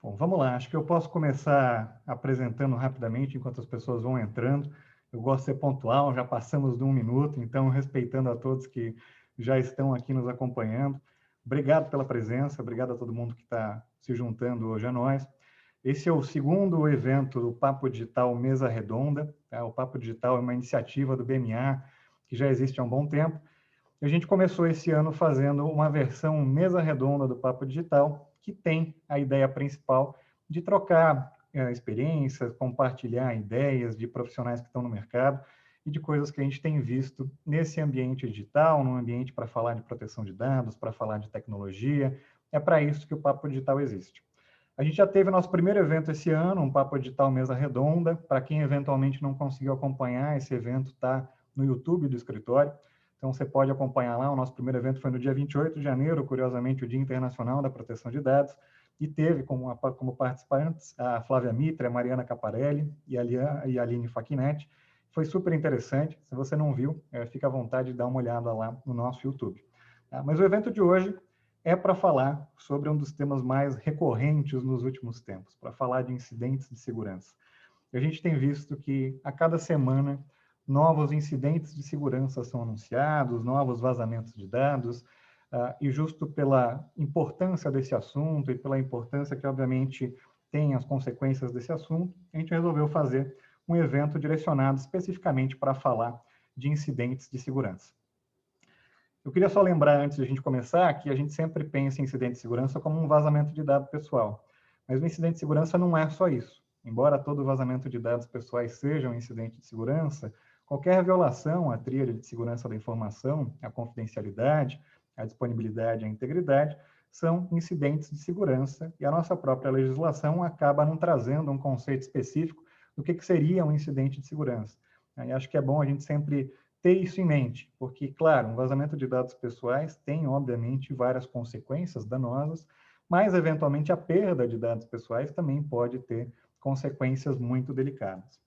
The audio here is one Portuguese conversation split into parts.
Bom, vamos lá. Acho que eu posso começar apresentando rapidamente enquanto as pessoas vão entrando. Eu gosto de ser pontual, já passamos de 1 minuto, então respeitando a todos que já estão aqui nos acompanhando. Obrigado pela presença, obrigado a todo mundo que está se juntando hoje a nós. Esse é o segundo evento do Papo Digital Mesa Redonda. Tá? O Papo Digital é uma iniciativa do BMA que já existe há um bom tempo. A gente começou esse ano fazendo uma versão mesa redonda do Papo Digital, que tem a ideia principal de trocar experiências, compartilhar ideias de profissionais que estão no mercado e de coisas que a gente tem visto nesse ambiente digital, num ambiente para falar de proteção de dados, para falar de tecnologia. É para isso que o Papo Digital existe. A gente já teve nosso primeiro evento esse ano, um Papo Digital Mesa Redonda. Para quem eventualmente não conseguiu acompanhar, esse evento está no YouTube do escritório. Então, você pode acompanhar lá. O nosso primeiro evento foi no dia 28 de janeiro, curiosamente, o Dia Internacional da Proteção de Dados, e teve como participantes a Flávia Mitre, a Mariana Caparelli e a Aline Facchinetti. Foi super interessante. Se você não viu, fica à vontade de dar uma olhada lá no nosso YouTube. Mas o evento de hoje é para falar sobre um dos temas mais recorrentes nos últimos tempos, para falar de incidentes de segurança. E a gente tem visto que, a cada semana, novos incidentes de segurança são anunciados, novos vazamentos de dados, e justo pela importância desse assunto e pela importância que, obviamente, tem as consequências desse assunto, a gente resolveu fazer um evento direcionado especificamente para falar de incidentes de segurança. Eu queria só lembrar, antes de a gente começar, que a gente sempre pensa em incidente de segurança como um vazamento de dado pessoal. Mas o incidente de segurança não é só isso. Embora todo vazamento de dados pessoais seja um incidente de segurança, qualquer violação à tríade de segurança da informação, à confidencialidade, à disponibilidade e à integridade, são incidentes de segurança, e a nossa própria legislação acaba não trazendo um conceito específico do que seria um incidente de segurança. E acho que é bom a gente sempre ter isso em mente, porque, claro, um vazamento de dados pessoais tem, obviamente, várias consequências danosas, mas, eventualmente, a perda de dados pessoais também pode ter consequências muito delicadas.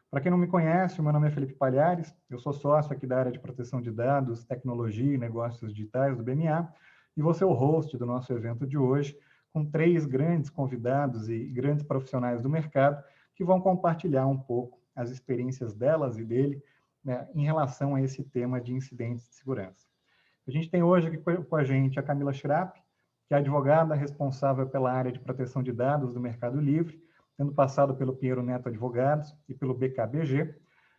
Para quem não me conhece, o meu nome é Felipe Palhares, eu sou sócio aqui da área de proteção de dados, tecnologia e negócios digitais do BMA, e vou ser o host do nosso evento de hoje, com 3 grandes convidados e grandes profissionais do mercado que vão compartilhar um pouco as experiências delas e dele, né, em relação a esse tema de incidentes de segurança. A gente tem hoje aqui com a gente a Camila Schrapp, que é advogada responsável pela área de proteção de dados do Mercado Livre, tendo passado pelo Pinheiro Neto Advogados e pelo BKBG.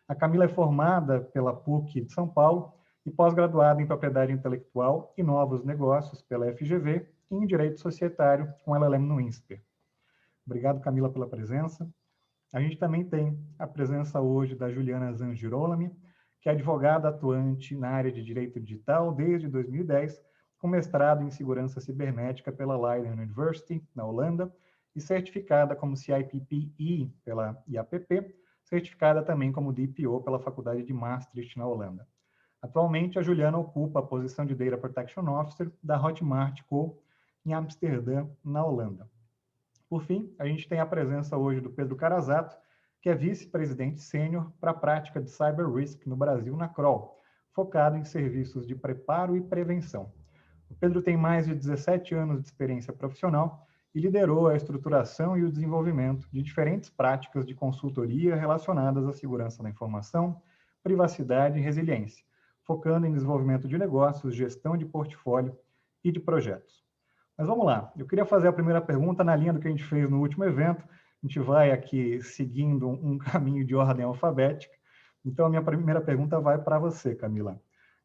A Camila é formada pela PUC de São Paulo e pós-graduada em Propriedade Intelectual e Novos Negócios pela FGV e em Direito Societário com LLM no INSPER. Obrigado, Camila, pela presença. A gente também tem a presença hoje da Juliana Zangirolami, que é advogada atuante na área de Direito Digital desde 2010, com mestrado em Segurança Cibernética pela Leiden University, na Holanda, e certificada como CIPP-E pela IAPP, certificada também como DPO pela Faculdade de Maastricht, na Holanda. Atualmente, a Juliana ocupa a posição de Data Protection Officer da Hotmart Co. em Amsterdã, na Holanda. Por fim, a gente tem a presença hoje do Pedro Carazato, que é vice-presidente sênior para a prática de Cyber Risk no Brasil, na Kroll, focado em serviços de preparo e prevenção. O Pedro tem mais de 17 anos de experiência profissional e liderou a estruturação e o desenvolvimento de diferentes práticas de consultoria relacionadas à segurança da informação, privacidade e resiliência, focando em desenvolvimento de negócios, gestão de portfólio e de projetos. Mas vamos lá, eu queria fazer a primeira pergunta na linha do que a gente fez no último evento. A gente vai aqui seguindo um caminho de ordem alfabética. Então, a minha primeira pergunta vai para você, Camila.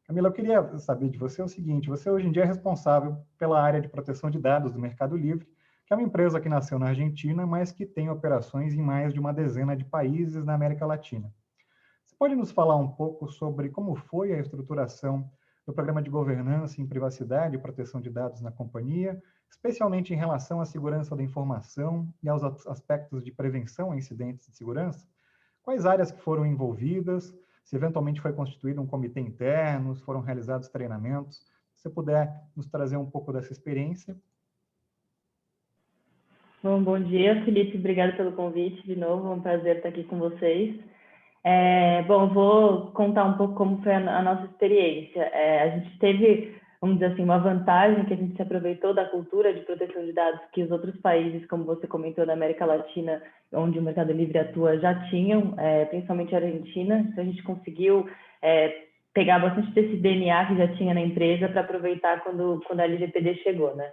Camila, eu queria saber de você o seguinte: você hoje em dia é responsável pela área de proteção de dados do Mercado Livre, que é uma empresa que nasceu na Argentina, mas que tem operações em mais de uma dezena de países na América Latina. Você pode nos falar um pouco sobre como foi a estruturação do programa de governança em privacidade e proteção de dados na companhia, especialmente em relação à segurança da informação e aos aspectos de prevenção a incidentes de segurança? Quais áreas que foram envolvidas? Se eventualmente foi constituído um comitê interno, se foram realizados treinamentos? Se você puder nos trazer um pouco dessa experiência. Bom dia, Felipe. Obrigada pelo convite de novo. É um prazer estar aqui com vocês. Bom, vou contar um pouco como foi a nossa experiência. A gente teve vamos dizer assim, uma vantagem que a gente se aproveitou da cultura de proteção de dados que os outros países, como você comentou, da América Latina, onde o Mercado Livre atua, já tinham, principalmente a Argentina. Então, a gente conseguiu pegar bastante desse DNA que já tinha na empresa para aproveitar quando a LGPD chegou, né?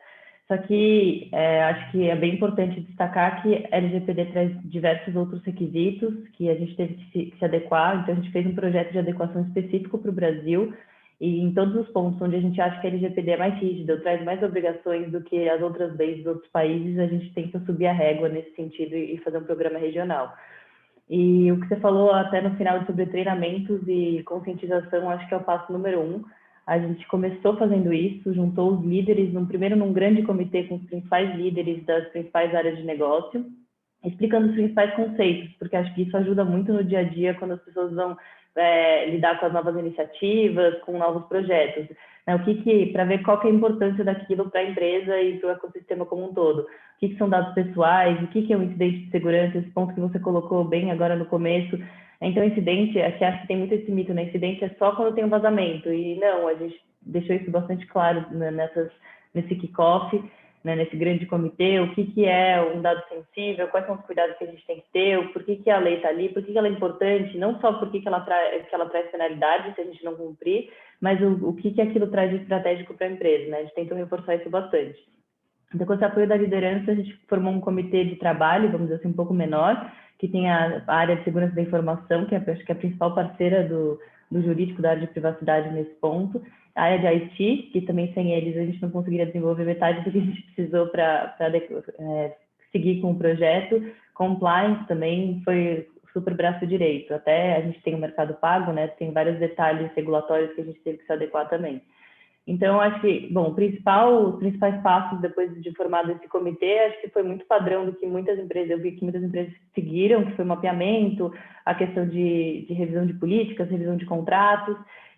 Só que acho que é bem importante destacar que a LGPD traz diversos outros requisitos que a gente teve que se adequar. Então, a gente fez um projeto de adequação específico para o Brasil, e em todos os pontos onde a gente acha que a LGPD é mais rígida, traz mais obrigações do que as outras leis dos outros países, a gente tenta subir a régua nesse sentido e fazer um programa regional. E o que você falou até no final sobre treinamentos e conscientização, acho que é o passo número 1. A gente começou fazendo isso, juntou os líderes, primeiro num grande comitê com os principais líderes das principais áreas de negócio, explicando os principais conceitos, porque acho que isso ajuda muito no dia a dia quando as pessoas vão lidar com as novas iniciativas, com novos projetos. Né? Para ver qual que é a importância daquilo para a empresa e para o ecossistema como um todo. O que são dados pessoais, o que é um incidente de segurança, esse ponto que você colocou bem agora no começo. Então, incidente, aqui acho que tem muito esse mito, né? Incidente é só quando tem um vazamento. E não, a gente deixou isso bastante claro, né, nesse kickoff, né, nesse grande comitê, o que é um dado sensível, quais são os cuidados que a gente tem que ter, por que a lei está ali, por que ela é importante, não só porque ela traz penalidade se a gente não cumprir, mas o que aquilo traz de estratégico para a empresa, né? A gente tentou reforçar isso bastante. Então, com esse apoio da liderança, a gente formou um comitê de trabalho, vamos dizer assim, um pouco menor, que tem a área de segurança da informação, que acho que é a principal parceira do jurídico da área de privacidade nesse ponto, a área de IT, que também sem eles a gente não conseguiria desenvolver metade do que a gente precisou para seguir com o projeto. Compliance também foi super braço direito. Até a gente tem o mercado pago, né? Tem vários detalhes regulatórios que a gente teve que se adequar também. Então, acho que, bom, os principais passos depois de formado esse comitê, acho que foi muito padrão do que eu vi que muitas empresas seguiram, que foi o mapeamento, a questão de revisão de políticas, revisão de contratos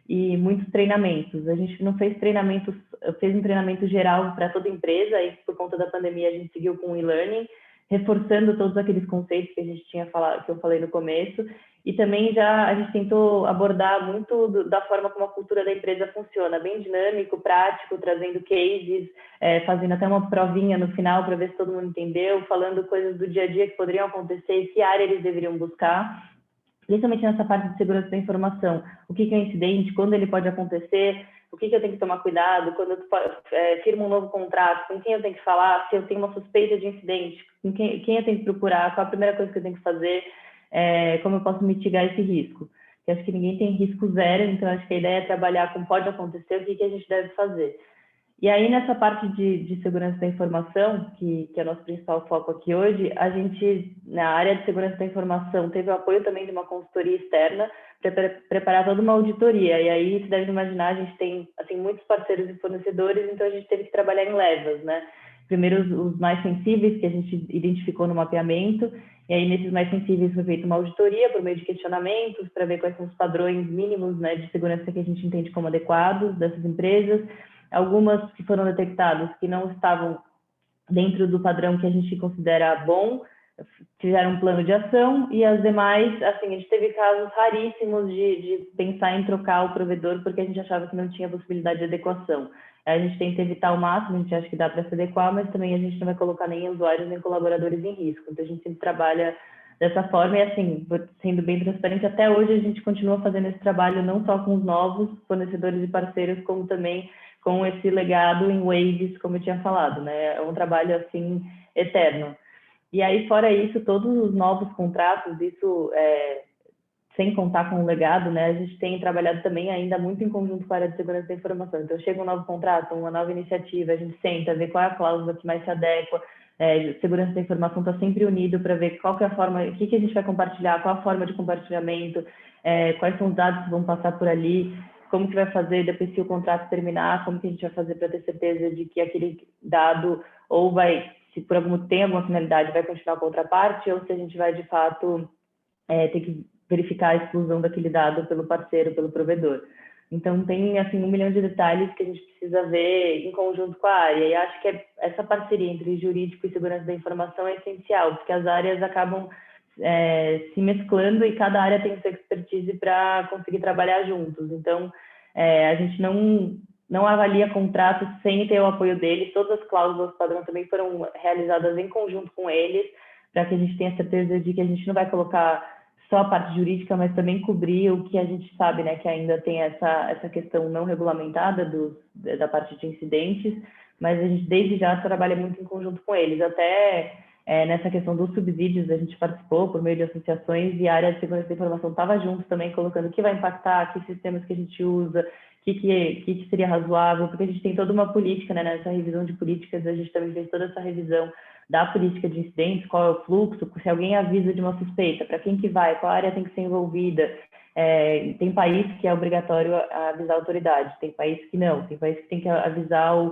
e muitos treinamentos. A gente não fez treinamentos, fez um treinamento geral para toda a empresa, e por conta da pandemia a gente seguiu com o e-learning, reforçando todos aqueles conceitos que a gente tinha falado, que eu falei no começo. E também a gente tentou abordar muito da forma como a cultura da empresa funciona, bem dinâmico, prático, trazendo cases, fazendo até uma provinha no final para ver se todo mundo entendeu, falando coisas do dia a dia que poderiam acontecer e que área eles deveriam buscar, principalmente nessa parte de segurança da informação. O que é um incidente, quando ele pode acontecer, o que eu tenho que tomar cuidado, quando eu firmo um novo contrato, com quem eu tenho que falar, se eu tenho uma suspeita de incidente, quem eu tenho que procurar, qual a primeira coisa que eu tenho que fazer, como eu posso mitigar esse risco. Eu acho que ninguém tem risco zero, então acho que a ideia é trabalhar com pode acontecer, o que a gente deve fazer. E aí, nessa parte de segurança da informação, que é o nosso principal foco aqui hoje, a gente, na área de segurança da informação, teve o apoio também de uma consultoria externa para preparar toda uma auditoria. E aí, você deve imaginar, a gente tem assim, muitos parceiros e fornecedores, então a gente teve que trabalhar em levas, né? Primeiro, os mais sensíveis, que a gente identificou no mapeamento, e aí, nesses mais sensíveis, foi feita uma auditoria por meio de questionamentos, para ver quais são os padrões mínimos, né, de segurança que a gente entende como adequados dessas empresas. Algumas que foram detectadas que não estavam dentro do padrão que a gente considera bom, fizeram um plano de ação, e as demais, assim, a gente teve casos raríssimos de pensar em trocar o provedor porque a gente achava que não tinha possibilidade de adequação. A gente tenta evitar o máximo, a gente acha que dá para se adequar, mas também a gente não vai colocar nem usuários nem colaboradores em risco. Então, a gente sempre trabalha dessa forma e, assim, sendo bem transparente, até hoje a gente continua fazendo esse trabalho não só com os novos fornecedores e parceiros, como também com esse legado em waves, como eu tinha falado, né? É um trabalho, assim, eterno. E aí, fora isso, todos os novos contratos, isso sem contar com o legado, né? A gente tem trabalhado também ainda muito em conjunto com a área de segurança da informação. Então, chega um novo contrato, uma nova iniciativa, a gente senta, vê qual é a cláusula que mais se adequa. Segurança da informação está sempre unido para ver qual que é a forma, o que a gente vai compartilhar, qual a forma de compartilhamento, quais são os dados que vão passar por ali, como que vai fazer depois que o contrato terminar, como que a gente vai fazer para ter certeza de que aquele dado ou vai, se por tem alguma finalidade, vai continuar com outra parte, ou se a gente vai, de fato, ter que verificar a exclusão daquele dado pelo parceiro, pelo provedor. Então, tem, assim, 1 milhão de detalhes que a gente precisa ver em conjunto com a área. E acho que essa parceria entre jurídico e segurança da informação é essencial, porque as áreas acabam se mesclando e cada área tem sua expertise para conseguir trabalhar juntos. Então, a gente não avalia contratos sem ter o apoio deles. Todas as cláusulas padrão também foram realizadas em conjunto com eles, para que a gente tenha certeza de que a gente não vai colocar só a parte jurídica, mas também cobrir o que a gente sabe, né, que ainda tem essa questão não regulamentada da parte de incidentes, mas a gente desde já trabalha muito em conjunto com eles. Até nessa questão dos subsídios, a gente participou por meio de associações, e a área de segurança da informação estava junto também, colocando o que vai impactar, que sistemas que a gente usa, o que seria razoável, porque a gente tem toda uma política, né, nessa revisão de políticas, a gente também fez toda essa revisão da política de incidentes, qual é o fluxo, se alguém avisa de uma suspeita, para quem que vai, qual área tem que ser envolvida. Tem país que é obrigatório avisar a autoridade, tem país que não, tem país que tem que avisar os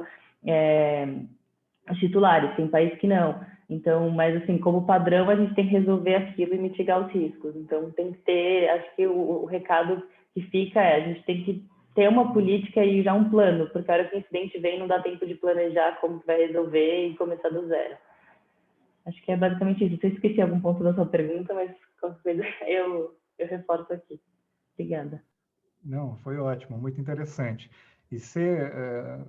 titulares, tem país que não. Então, mas assim, como padrão, a gente tem que resolver aquilo e mitigar os riscos. Então, tem que ter, acho que o recado que fica a gente tem que ter uma política e já um plano, porque a hora que o incidente vem, não dá tempo de planejar como vai resolver e começar do zero. Acho que é basicamente isso. Eu esqueci algum ponto da sua pergunta, mas qualquer coisa eu reforço aqui. Obrigada. Não, foi ótimo, muito interessante. E você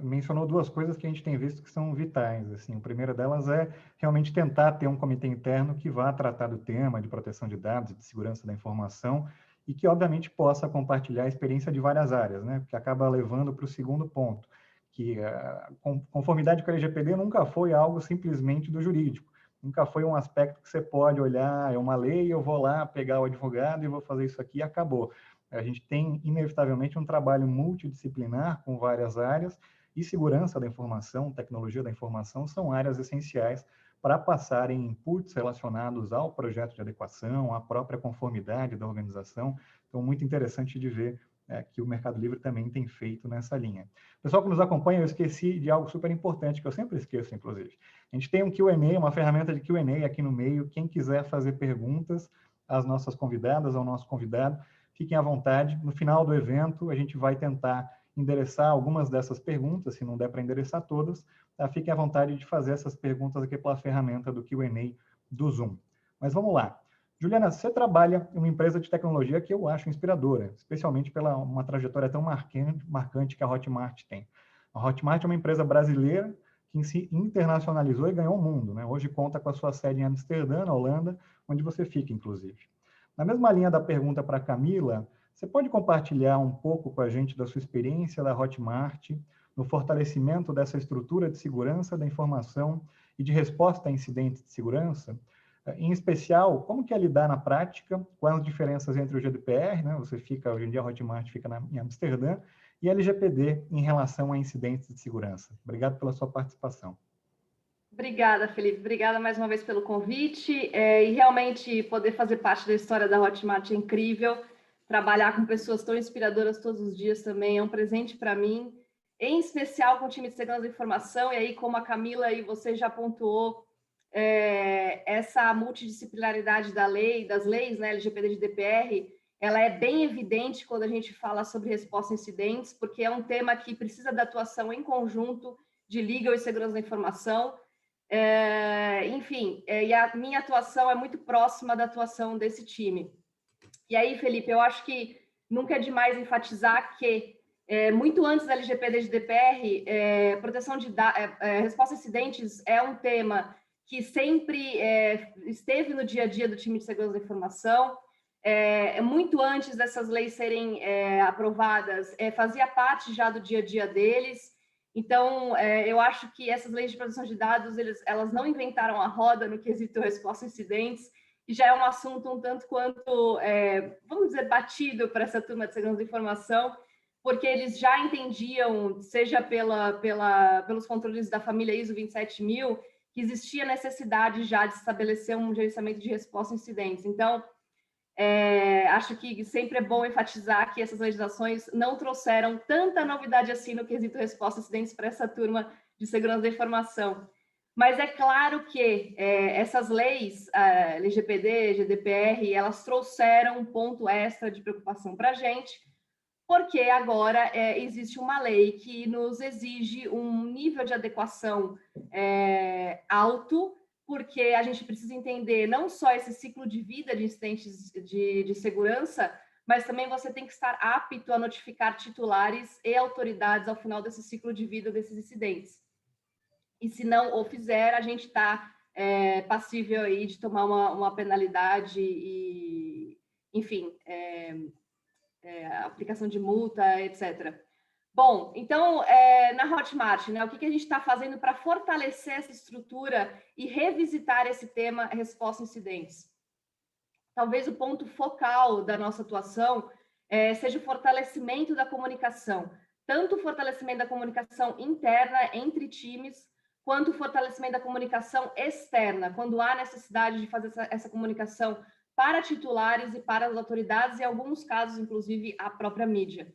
mencionou duas coisas que a gente tem visto que são vitais. Assim, a primeira delas é realmente tentar ter um comitê interno que vá tratar do tema de proteção de dados, de segurança da informação, e que, obviamente, possa compartilhar a experiência de várias áreas, né? Porque acaba levando para o segundo ponto, que a conformidade com a LGPD nunca foi algo simplesmente do jurídico. Nunca foi um aspecto que você pode olhar, é uma lei, eu vou lá pegar o advogado e vou fazer isso aqui e acabou. A gente tem, inevitavelmente, um trabalho multidisciplinar com várias áreas, e segurança da informação, tecnologia da informação, são áreas essenciais para passarem inputs relacionados ao projeto de adequação, à própria conformidade da organização. Então, muito interessante de ver que o Mercado Livre também tem feito nessa linha. Pessoal que nos acompanha, eu esqueci de algo super importante, que eu sempre esqueço, inclusive. A gente tem um Q&A, uma ferramenta de Q&A aqui no meio. Quem quiser fazer perguntas às nossas convidadas, ao nosso convidado, fiquem à vontade. No final do evento, a gente vai tentar endereçar algumas dessas perguntas, se não der para endereçar todas, tá? Fiquem à vontade de fazer essas perguntas aqui pela ferramenta do Q&A do Zoom. Mas vamos lá. Juliana, você trabalha em uma empresa de tecnologia que eu acho inspiradora, especialmente pela uma trajetória tão marcante que a Hotmart tem. A Hotmart é uma empresa brasileira que se internacionalizou e ganhou o mundo, né? Hoje conta com a sua sede em Amsterdã, na Holanda, onde você fica, inclusive. Na mesma linha da pergunta para a Camila, você pode compartilhar um pouco com a gente da sua experiência da Hotmart no fortalecimento dessa estrutura de segurança da informação e de resposta a incidentes de segurança? Em especial, como que é lidar na prática com as diferenças entre o GDPR, né? Hoje em dia a Hotmart fica em Amsterdã, e a LGPD em relação a incidentes de segurança. Obrigado pela sua participação. Obrigada, Felipe. Obrigada mais uma vez pelo convite. E realmente poder fazer parte da história da Hotmart é incrível. Trabalhar com pessoas tão inspiradoras todos os dias também é um presente para mim, em especial com o time de segurança da informação. E aí, como a Camila e você já pontuou, essa multidisciplinaridade das leis, né, LGPD e GDPR, ela é bem evidente quando a gente fala sobre resposta a incidentes, porque é um tema que precisa da atuação em conjunto de legal e segurança da informação. Enfim, e a minha atuação é muito próxima da atuação desse time. E aí, Felipe, eu acho que nunca é demais enfatizar que, muito antes da LGPD e GDPR, proteção de resposta a incidentes é um tema que sempre esteve no dia a dia do time de segurança da informação. Muito antes dessas leis serem aprovadas, fazia parte já do dia a dia deles. Então, eu acho que essas leis de proteção de dados, elas não inventaram a roda no quesito resposta a incidentes, e já é um assunto um tanto quanto, vamos dizer, batido para essa turma de segurança da informação, porque eles já entendiam, seja pelos controles da família ISO 27000, que existia necessidade já de estabelecer um gerenciamento de resposta a incidentes. Então, acho que sempre é bom enfatizar que essas legislações não trouxeram tanta novidade assim no quesito resposta a incidentes para essa turma de segurança da informação. Mas é claro que essas leis, LGPD, GDPR, elas trouxeram um ponto extra de preocupação para a gente, porque agora existe uma lei que nos exige um nível de adequação alto, porque a gente precisa entender não só esse ciclo de vida de incidentes de segurança, mas também você tem que estar apto a notificar titulares e autoridades ao final desse ciclo de vida desses incidentes. E se não o fizer, a gente está passível aí de tomar uma penalidade e, enfim, aplicação de multa, etc. Bom, então, na Hotmart, né, o que a gente está fazendo para fortalecer essa estrutura e revisitar esse tema resposta a incidentes? Talvez o ponto focal da nossa atuação seja o fortalecimento da comunicação, tanto o fortalecimento da comunicação interna entre times, quanto o fortalecimento da comunicação externa, quando há necessidade de fazer essa comunicação para titulares e para as autoridades, e em alguns casos, inclusive, a própria mídia.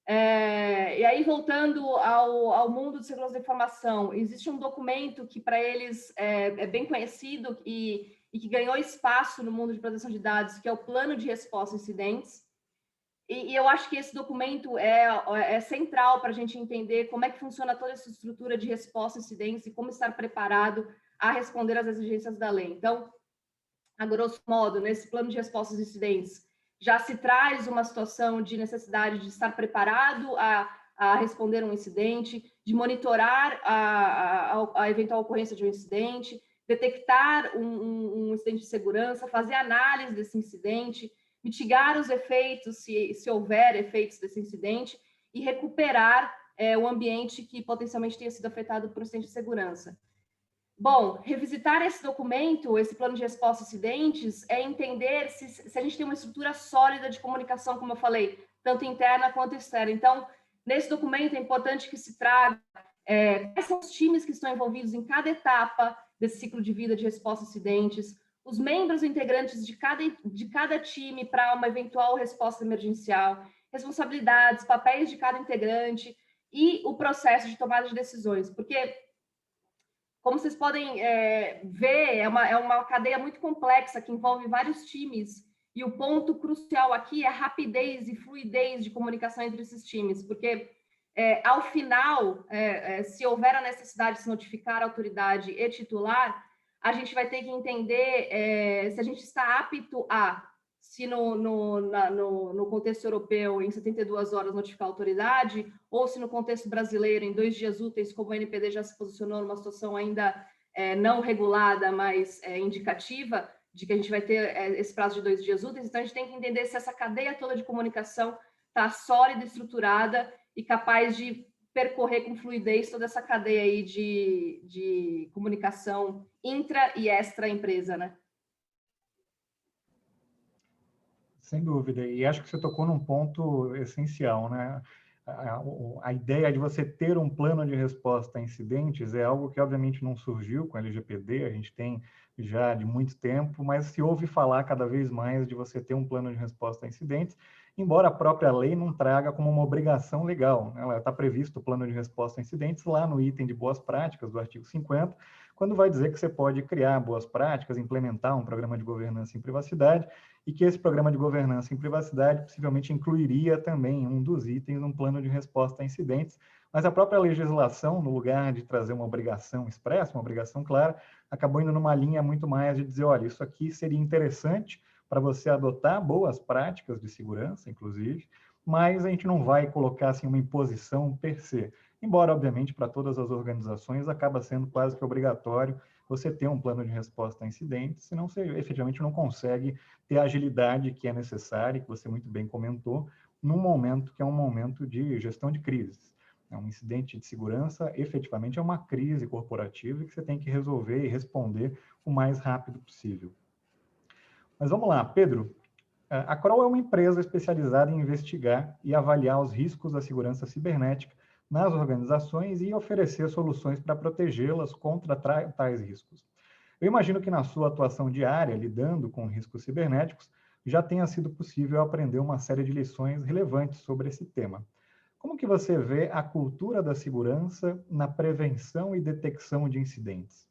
E aí, voltando ao mundo de segurança da informação, existe um documento que, para eles, é bem conhecido e que ganhou espaço no mundo de proteção de dados, que é o Plano de Resposta a Incidentes. E eu acho que esse documento é central para a gente entender como é que funciona toda essa estrutura de resposta a incidentes e como estar preparado a responder às exigências da lei. Então, a grosso modo, nesse plano de resposta aos incidentes, já se traz uma situação de necessidade de estar preparado a responder um incidente, de monitorar a eventual ocorrência de um incidente, detectar um incidente de segurança, fazer análise desse incidente, mitigar os efeitos, se houver efeitos desse incidente, e recuperar o ambiente que potencialmente tenha sido afetado por um incidente de segurança. Bom, revisitar esse documento, esse plano de resposta a incidentes, é entender se a gente tem uma estrutura sólida de comunicação, como eu falei, tanto interna quanto externa. Então, nesse documento é importante que se traga quais são os times que estão envolvidos em cada etapa desse ciclo de vida de resposta a incidentes, os membros integrantes de cada time para uma eventual resposta emergencial, responsabilidades, papéis de cada integrante e o processo de tomada de decisões, porque, como vocês podem ver, é uma cadeia muito complexa que envolve vários times, e o ponto crucial aqui é a rapidez e fluidez de comunicação entre esses times, porque, ao final, se houver a necessidade de se notificar a autoridade e titular, a gente vai ter que entender se a gente está apto se no contexto europeu, em 72 horas, notificar a autoridade, ou se no contexto brasileiro, em 2 dias úteis, como o NPD já se posicionou numa situação ainda não regulada, mas indicativa, de que a gente vai ter esse prazo de 2 dias úteis. Então, a gente tem que entender se essa cadeia toda de comunicação está sólida, estruturada e capaz de percorrer com fluidez toda essa cadeia aí de comunicação intra e extra empresa, né? Sem dúvida, e acho que você tocou num ponto essencial, né? A ideia de você ter um plano de resposta a incidentes é algo que, obviamente, não surgiu com a LGPD, a gente tem já de muito tempo, mas se ouve falar cada vez mais de você ter um plano de resposta a incidentes, embora a própria lei não traga como uma obrigação legal. Ela está previsto o plano de resposta a incidentes lá no item de boas práticas do artigo 50, quando vai dizer que você pode criar boas práticas, implementar um programa de governança em privacidade, e que esse programa de governança em privacidade possivelmente incluiria também um dos itens um plano de resposta a incidentes, mas a própria legislação, no lugar de trazer uma obrigação expressa, uma obrigação clara, acabou indo numa linha muito mais de dizer, olha, isso aqui seria interessante para você adotar boas práticas de segurança, inclusive, mas a gente não vai colocar assim, uma imposição per se. Embora, obviamente, para todas as organizações acaba sendo quase que obrigatório você ter um plano de resposta a incidentes, senão você efetivamente não consegue ter a agilidade que é necessária, que você muito bem comentou, num momento que é um momento de gestão de crises. Um incidente de segurança, efetivamente, é uma crise corporativa que você tem que resolver e responder o mais rápido possível. Mas vamos lá, Pedro. A Kroll é uma empresa especializada em investigar e avaliar os riscos da segurança cibernética nas organizações e oferecer soluções para protegê-las contra tais riscos. Eu imagino que na sua atuação diária, lidando com riscos cibernéticos, já tenha sido possível aprender uma série de lições relevantes sobre esse tema. Como que você vê a cultura da segurança na prevenção e detecção de incidentes?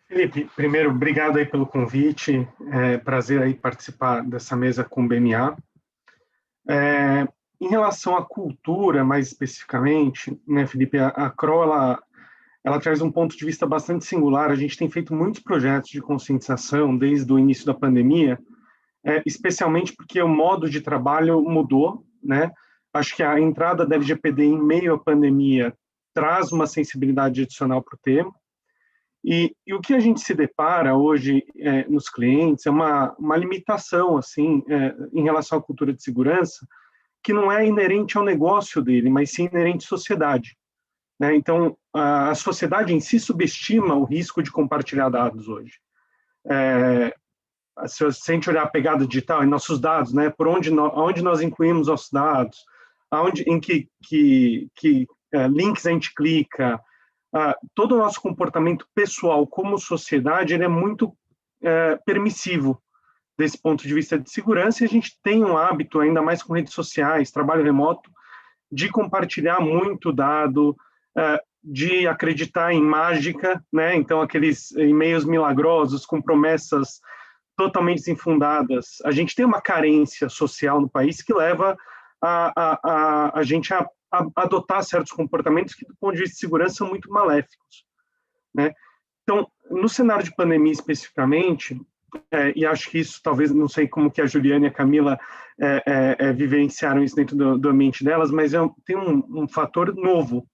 Felipe, primeiro, obrigado aí pelo convite. É prazer aí participar dessa mesa com o BMA. Em relação à cultura, mais especificamente, né, Felipe, a Kroll, ela traz um ponto de vista bastante singular. A gente tem feito muitos projetos de conscientização desde o início da pandemia, especialmente porque o modo de trabalho mudou, né? Acho que a entrada da LGPD em meio à pandemia traz uma sensibilidade adicional para o tema. E o que a gente se depara hoje nos clientes é uma limitação, assim, em relação à cultura de segurança, que não é inerente ao negócio dele, mas sim inerente à sociedade, né? Então, a sociedade em si subestima o risco de compartilhar dados hoje. Se a gente olhar a pegada digital em nossos dados, né, por onde nós incluímos nossos dados, em que links a gente clica, todo o nosso comportamento pessoal como sociedade, ele é muito permissivo desse ponto de vista de segurança, e a gente tem um hábito, ainda mais com redes sociais, trabalho remoto, de compartilhar muito dado, de acreditar em mágica, né? Então, aqueles e-mails milagrosos com promessas totalmente desinfundadas. A gente tem uma carência social no país que leva a gente a adotar certos comportamentos que, do ponto de vista de segurança, são muito maléficos, né? Então, no cenário de pandemia especificamente, e acho que isso talvez, não sei como que a Juliana e a Camila vivenciaram isso dentro do ambiente delas, mas tem um fator novo,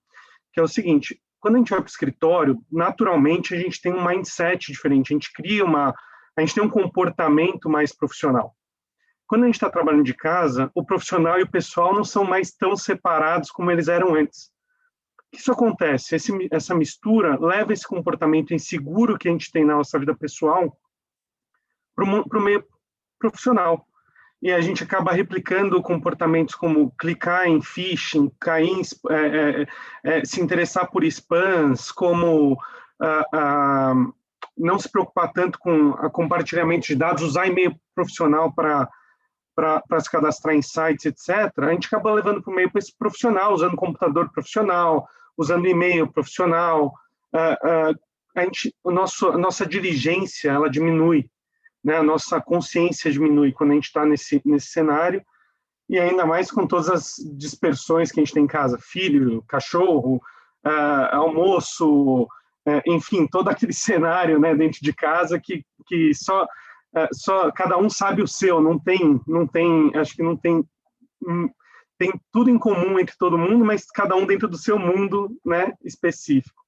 que é o seguinte: quando a gente vai para o escritório, naturalmente a gente tem um mindset diferente, a gente tem um comportamento mais profissional. Quando a gente está trabalhando de casa, o profissional e o pessoal não são mais tão separados como eles eram antes. O que isso acontece? Essa mistura leva esse comportamento inseguro que a gente tem na nossa vida pessoal para o meio profissional. E a gente acaba replicando comportamentos como clicar em phishing, se interessar por spams, como não se preocupar tanto com o compartilhamento de dados, usar e-mail profissional para se cadastrar em sites, etc. A gente acaba levando para o meio profissional, usando computador profissional, usando e-mail profissional. A nossa diligência, ela diminui, né? A nossa consciência diminui quando a gente está nesse cenário, e ainda mais com todas as dispersões que a gente tem em casa, filho, cachorro, almoço, enfim, todo aquele cenário, né, dentro de casa que só cada um sabe o seu, não tem, acho que não tem, tem tudo em comum entre todo mundo, mas cada um dentro do seu mundo, né, específico.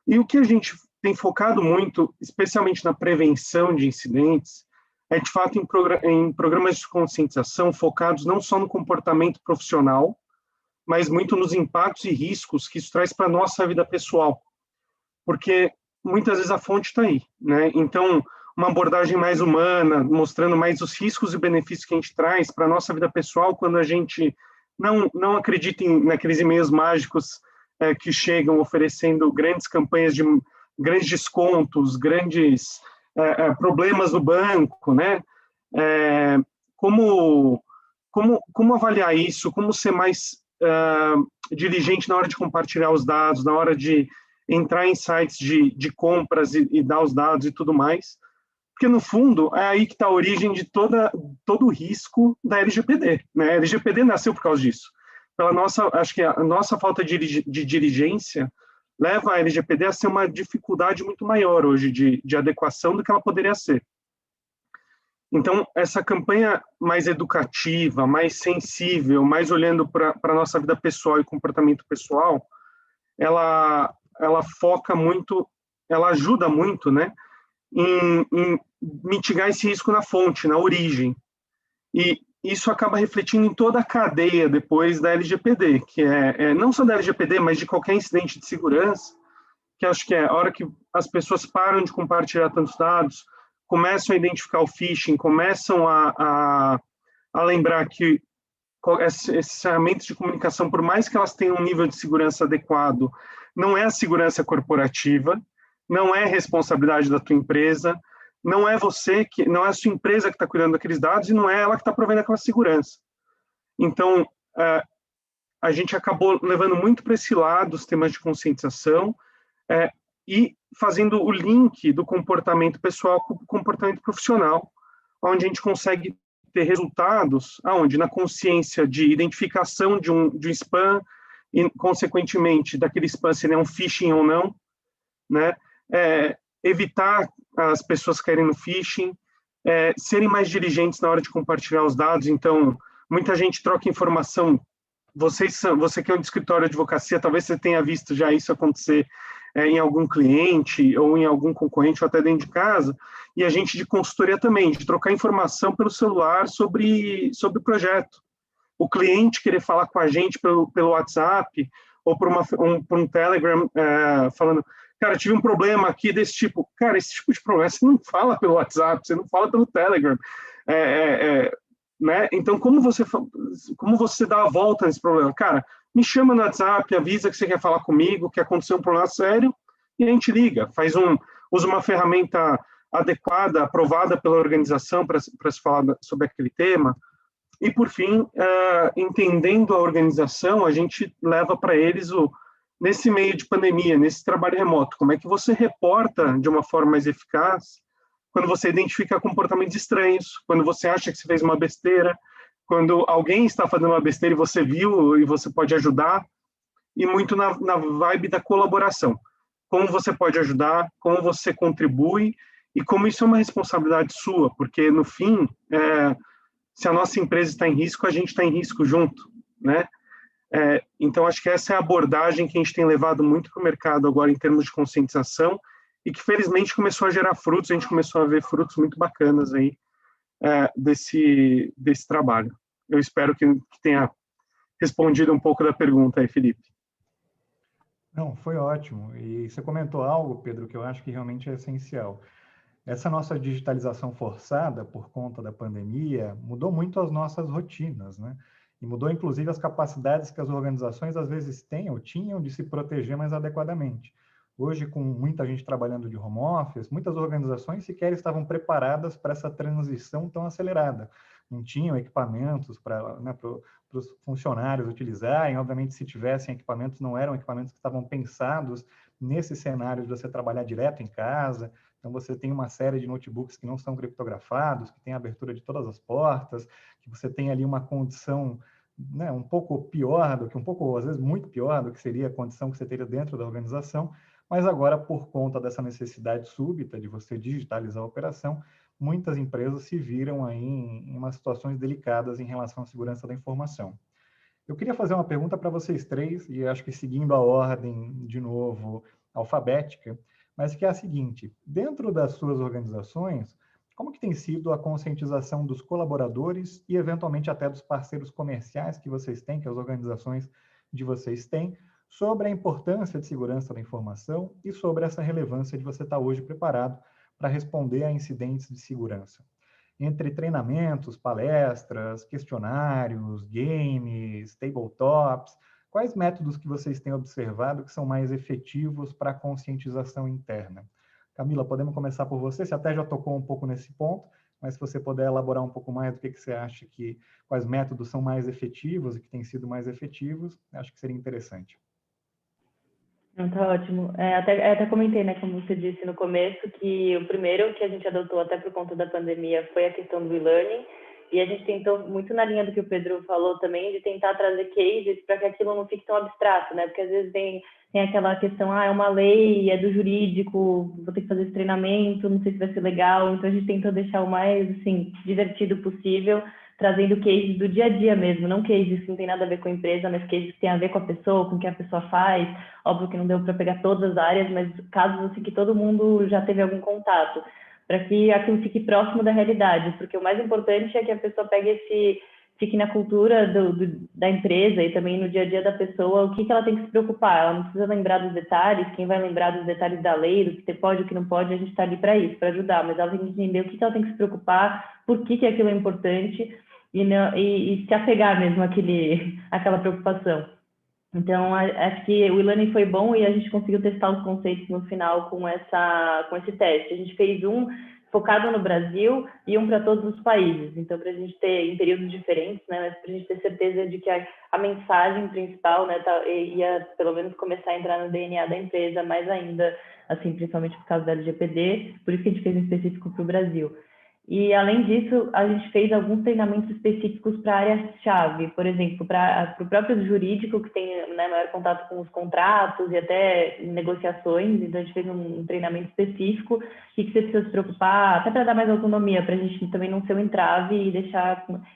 E o que a gente tem focado muito, especialmente na prevenção de incidentes, é de fato em programas de conscientização focados não só no comportamento profissional, mas muito nos impactos e riscos que isso traz para a nossa vida pessoal. Porque muitas vezes a fonte está aí, né? Então, uma abordagem mais humana, mostrando mais os riscos e benefícios que a gente traz para a nossa vida pessoal quando a gente não acredita naqueles e-mails mágicos que chegam oferecendo grandes campanhas de grandes descontos, grandes problemas no banco, né? Como avaliar isso? Como ser mais diligente na hora de compartilhar os dados, na hora de entrar em sites de compras e dar os dados e tudo mais? Porque, no fundo, é aí que está a origem de todo o risco da LGPD, né? A LGPD nasceu por causa disso. Acho que a nossa falta de diligência leva a LGPD a ser uma dificuldade muito maior hoje de adequação do que ela poderia ser. Então, essa campanha mais educativa, mais sensível, mais olhando para a nossa vida pessoal e comportamento pessoal, ela foca muito, ela ajuda muito, né, em mitigar esse risco na fonte, na origem. E isso acaba refletindo em toda a cadeia depois da LGPD, que não só da LGPD, mas de qualquer incidente de segurança, que acho que é a hora que as pessoas param de compartilhar tantos dados, começam a identificar o phishing, começam a lembrar que esses ferramentas de comunicação, por mais que elas tenham um nível de segurança adequado, não é a segurança corporativa, não é responsabilidade da tua empresa, não é a sua empresa que está cuidando daqueles dados e não é ela que está provendo aquela segurança. Então, a gente acabou levando muito para esse lado os temas de conscientização e fazendo o link do comportamento pessoal com o comportamento profissional, onde a gente consegue ter resultados na consciência de identificação de um spam e, consequentemente, daquele spam se ele é um phishing ou não, né? Evitar as pessoas caírem no phishing, serem mais diligentes na hora de compartilhar os dados. Então, muita gente troca informação. Você que é um escritório de advocacia, talvez você tenha visto já isso acontecer em algum cliente ou em algum concorrente ou até dentro de casa, e a gente de consultoria também, de trocar informação pelo celular sobre o projeto. O cliente querer falar com a gente pelo WhatsApp ou por um Telegram falando, cara, tive um problema aqui desse tipo. Cara, esse tipo de problema você não fala pelo WhatsApp, você não fala pelo Telegram. Né? Então, como você dá a volta nesse problema? Cara, me chama no WhatsApp, avisa que você quer falar comigo, que aconteceu um problema sério, e a gente liga, usa uma ferramenta adequada, aprovada pela organização para se falar sobre aquele tema. E, por fim, entendendo a organização, a gente leva para eles nesse meio de pandemia, nesse trabalho remoto, como é que você reporta de uma forma mais eficaz quando você identifica comportamentos estranhos, quando você acha que você fez uma besteira, quando alguém está fazendo uma besteira e você viu e você pode ajudar, e muito na vibe da colaboração. Como você pode ajudar, como você contribui, e como isso é uma responsabilidade sua, porque, no fim, se a nossa empresa está em risco, a gente está em risco junto, né? Então, acho que essa é a abordagem que a gente tem levado muito para o mercado agora em termos de conscientização e que, felizmente, começou a gerar frutos, a gente começou a ver frutos muito bacanas aí desse trabalho. Eu espero que tenha respondido um pouco da pergunta aí, Felipe. Não, foi ótimo. E você comentou algo, Pedro, que eu acho que realmente é essencial. Essa nossa digitalização forçada por conta da pandemia mudou muito as nossas rotinas, né? E mudou, inclusive, as capacidades que as organizações às vezes têm ou tinham de se proteger mais adequadamente. Hoje, com muita gente trabalhando de home office, muitas organizações sequer estavam preparadas para essa transição tão acelerada. Não tinham equipamentos para os funcionários utilizarem. Obviamente, se tivessem equipamentos, não eram equipamentos que estavam pensados nesse cenário de você trabalhar direto em casa. Então, você tem uma série de notebooks que não são criptografados, que tem a abertura de todas as portas, que você tem ali uma condição, né, um pouco pior do que, às vezes, muito pior do que seria a condição que você teria dentro da organização, mas agora, por conta dessa necessidade súbita de você digitalizar a operação, muitas empresas se viram aí em umas situações delicadas em relação à segurança da informação. Eu queria fazer uma pergunta para vocês três, e acho que seguindo a ordem, de novo, alfabética, mas que é a seguinte: dentro das suas organizações, como que tem sido a conscientização dos colaboradores e, eventualmente, até dos parceiros comerciais que vocês têm, que as organizações de vocês têm, sobre a importância de segurança da informação e sobre essa relevância de você estar hoje preparado para responder a incidentes de segurança? Entre treinamentos, palestras, questionários, games, tabletops, quais métodos que vocês têm observado que são mais efetivos para a conscientização interna? Camila, podemos começar por você? Você até já tocou um pouco nesse ponto, mas se você puder elaborar um pouco mais do que você acha quais métodos são mais efetivos e que têm sido mais efetivos, acho que seria interessante. Tá ótimo. Até comentei, né, como você disse no começo, que o primeiro que a gente adotou até por conta da pandemia foi a questão do e-learning, e a gente tentou, muito na linha do que o Pedro falou também, de tentar trazer cases para que aquilo não fique tão abstrato, né? Porque às vezes tem aquela questão, é uma lei, é do jurídico, vou ter que fazer esse treinamento, não sei se vai ser legal. Então a gente tentou deixar o mais, assim, divertido possível, trazendo cases do dia a dia mesmo, não cases que não tem nada a ver com a empresa, mas cases que tem a ver com a pessoa, com o que a pessoa faz. Óbvio que não deu para pegar todas as áreas, mas casos assim que todo mundo já teve algum contato, para que aquilo fique próximo da realidade, porque o mais importante é que a pessoa fique na cultura da empresa e também no dia a dia da pessoa, o que ela tem que se preocupar. Ela não precisa lembrar dos detalhes, quem vai lembrar dos detalhes da lei, do que pode, o que não pode, a gente está ali para isso, para ajudar, mas ela tem que entender o que ela tem que se preocupar, por que aquilo é importante, e se apegar mesmo àquela preocupação. Então, acho que o e-learning foi bom e a gente conseguiu testar os conceitos no final com esse teste. A gente fez um focado no Brasil e um para todos os países. Então, para a gente ter em períodos diferentes, né, mas para a gente ter certeza de que a mensagem principal, né, ia pelo menos começar a entrar no DNA da empresa, mais ainda, assim, principalmente por causa da LGPD, por isso que a gente fez um específico para o Brasil. E, além disso, a gente fez alguns treinamentos específicos para áreas-chave, por exemplo, para o próprio jurídico, que tem né, maior contato com os contratos e até negociações, então a gente fez um treinamento específico, o que você precisa se preocupar, até para dar mais autonomia, para a gente também não ser um entrave